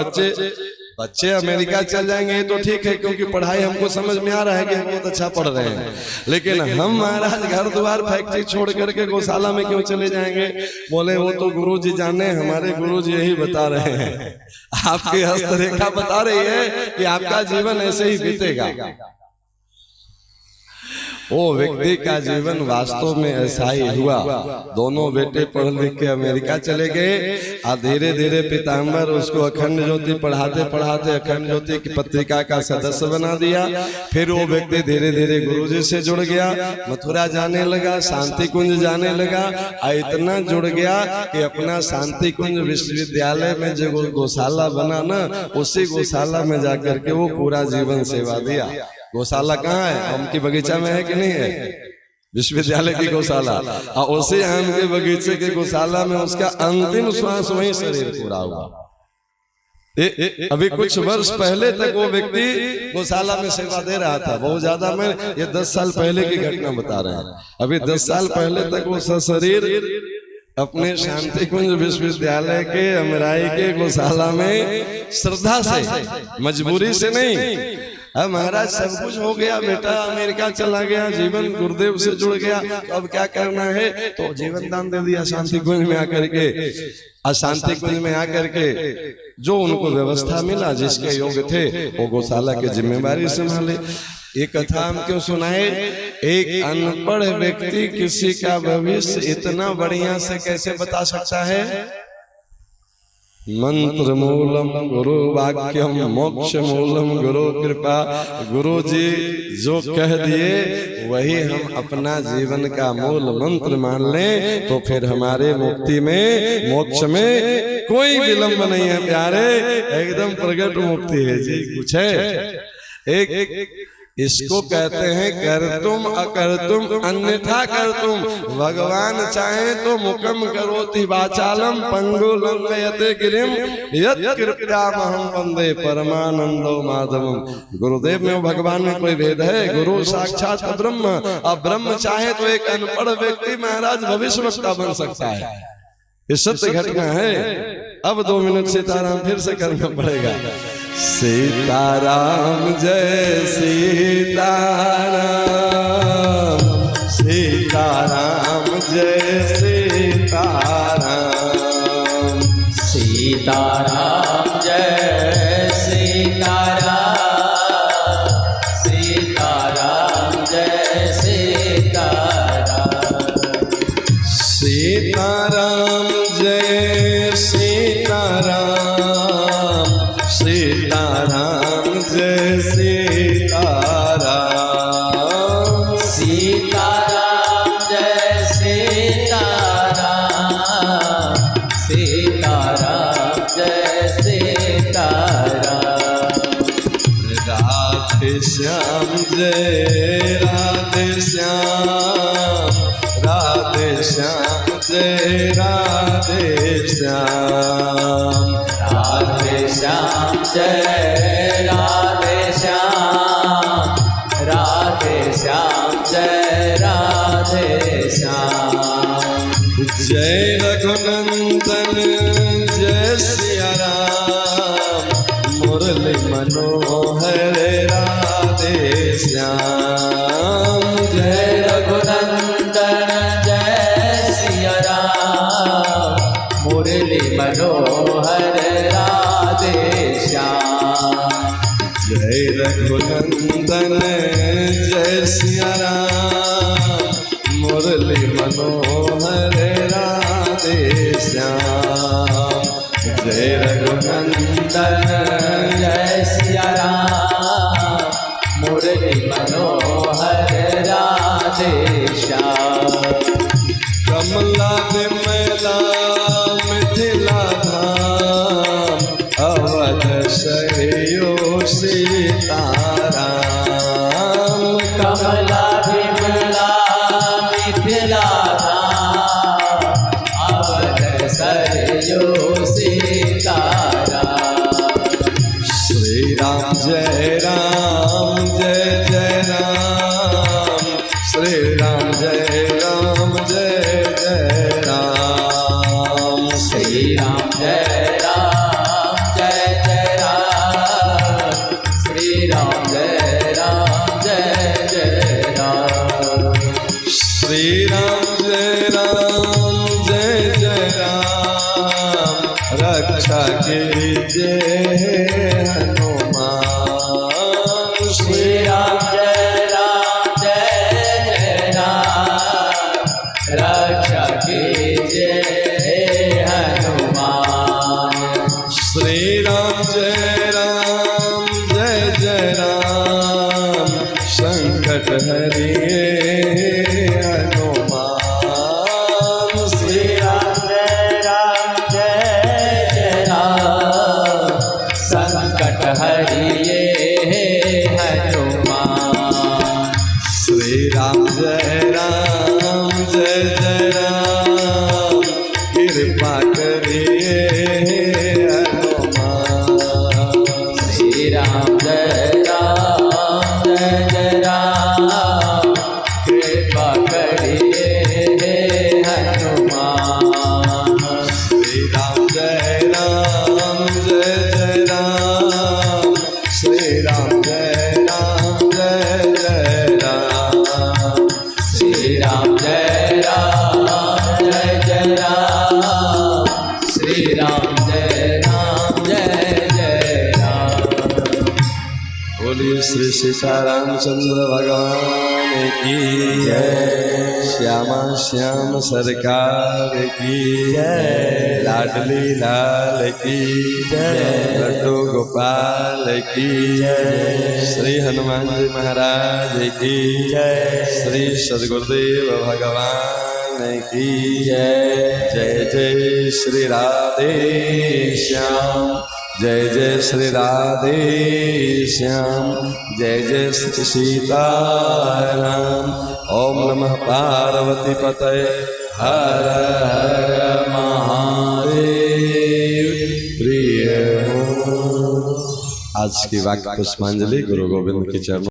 बच्चे अमेरिका चल जाएंगे ये तो ठीक है, क्योंकि पढ़ाई हमको समझ में आ रहा है कि हम बहुत अच्छा पढ़ रहे हैं, लेकिन हम महाराज घर द्वार फैक्ट्री छोड़ करके गौशाला में क्यों चले जाएंगे? बोले वो तो गुरुजी जाने, हमारे गुरुजी यही बता रहे हैं, आपकी हस्तरेखा बता रही है कि आपका जीवन ऐसे ही बीतेगा। वो व्यक्ति का जीवन वास्तव में ऐसा ही हुआ। दोनों बेटे पढ़ लिख के अमेरिका चले गए और धीरे धीरे पीताम्बर उसको अखंड ज्योति पढ़ाते पढ़ाते अखंड ज्योति की पत्रिका का सदस्य बना दिया। फिर वो व्यक्ति धीरे धीरे गुरुजी से जुड़ गया, मथुरा जाने लगा, शांति कुंज जाने लगा, और इतना जुड़ गया कि अपना शांति कुंज विश्वविद्यालय में जो गौशाला बना ना, उसी गौशाला में जाकर के वो पूरा जीवन सेवा दिया। गौशाला कहाँ है? आम के बगीचा में है कि नहीं है? विश्वविद्यालय की गौशाला, और उसी आम के बगीचे की गौशाला में उसका अंतिम श्वास वहीं शरीर पूरा हुआ। अभी कुछ वर्ष पहले तक वो व्यक्ति गौशाला में सेवा दे रहा था, बहुत ज्यादा, मैं ये 10 साल पहले की घटना बता रहे हैं। अभी 10 साल पहले तक वो सशरीर अपने शांति कुंज विश्वविद्यालय के अमराई के गौशाला में श्रद्धा से, मजबूरी से नहीं। अब महाराज सब कुछ हो गया, बेटा अमेरिका चला गया, जीवन गुरुदेव से जुड़ गया, तो अब क्या करना है? तो जीवन दान दे दिया शांति कुंज में आकर के। और शांति कुंज में आकर के जो उनको व्यवस्था मिला, जिसके योग्य थे, वो गौशाला की जिम्मेवारी संभाले। ये कथा हम क्यों सुनाए? एक अनपढ़ व्यक्ति किसी का भविष्य इतना बढ़िया से कैसे बता सकता है? मंत्र मूलम गुरु वाक्यम मोक्ष मूलम गुरु कृपा। गुरु जी जो कह दिए वही हम अपना जीवन का मूल मंत्र मान लें, तो फिर हमारे मुक्ति में, मोक्ष में कोई विलंब नहीं है प्यारे, एकदम प्रगट मुक्ति है जी। कुछ है एक इसको कहते हैं कर तुम अकर तुम अन्यथा कर तुम। भगवान चाहे तो मुकम करोति वाचालम पंगु लंघयते गिरिम यत् कृपयामहं वंदे परमानंदो माधवम। गुरुदेव में भगवान में कोई भेद है? गुरु साक्षात ब्रह्म। अब ब्रह्म चाहे तो एक अनपढ़ व्यक्ति महाराज भविष्यवक्ता बन सकता है। ये सत्य घटना है। अब 2 मिनट सीताराम फिर से करना पड़ेगा। सीताराम जय सीताराम, सीताराम जय सीताराम, सीताराम जय सीताराम, सीताराम जय सीताराम, सीताराम जय सीताराम, सीताराम जय सीताराम, सीताराम जय सीताराम, सीताराम जय सीताराम, राधे श्याम जय राधे श्याम, राधे श्याम जय राधे श्याम, राधे श्याम जय राधे श्याम, राधे श्याम जय राधे श्याम, जय मुरली मनोहर राधे श्याम। जय रघुनंदन जय सिया राम, मुरली मनोहर राधे श्याम। जय रघुनंदन जय सिया राम, मुरली मनोहर राधे श्याम। जय रघुनंदन जय सिया राम, मुरली मनोहर राधे श्याम। कमला विमला मिथिला धाम, अवध सरयू सीताराम। कमला विमला मिथिला धाम, अवध सरयू सीताराम। श्री राम जय राम जय जय राम, श्री राम जय राम जय जय राम। श्री राम जय राम जय जय राम, श्री राम जय राम जय जय राम। श्री राम जय राम जय जय राम, रक्षा कीजिए हनुमान। श्री राम जय राम, रक्षा कीजिए हनुमान। श्री राम जय राम, संकट हरिए हनुमान। श्री राम जय राम, संकट हरिए हनुमान। श्री राम जय राम कृपा करिए हनुमान। श्री राम जय राम कृपा करिए हनुमान। श्री राम जय राम श्री राम जय राम श्री राम जय राम श्री राम जय राम। बोलिए श्री सीतारामचंद्र भगवान की जय। श्यामा श्याम सरकार की जय। लाडली लाल की जय, लड्डू गोपाल की जय। श्री हनुमान जी महाराज की जय। श्री सद्गुरुदेव भगवान की जय। जय जय श्री राधे श्याम, जय जय श्री राधे श्याम, जय जय श्री सीताराम। ओम नमः पार्वती पतये हर हर महादेव। प्रिय हो आज की वाक्य पुष्पांजलि गुरु गोविंद के चरणों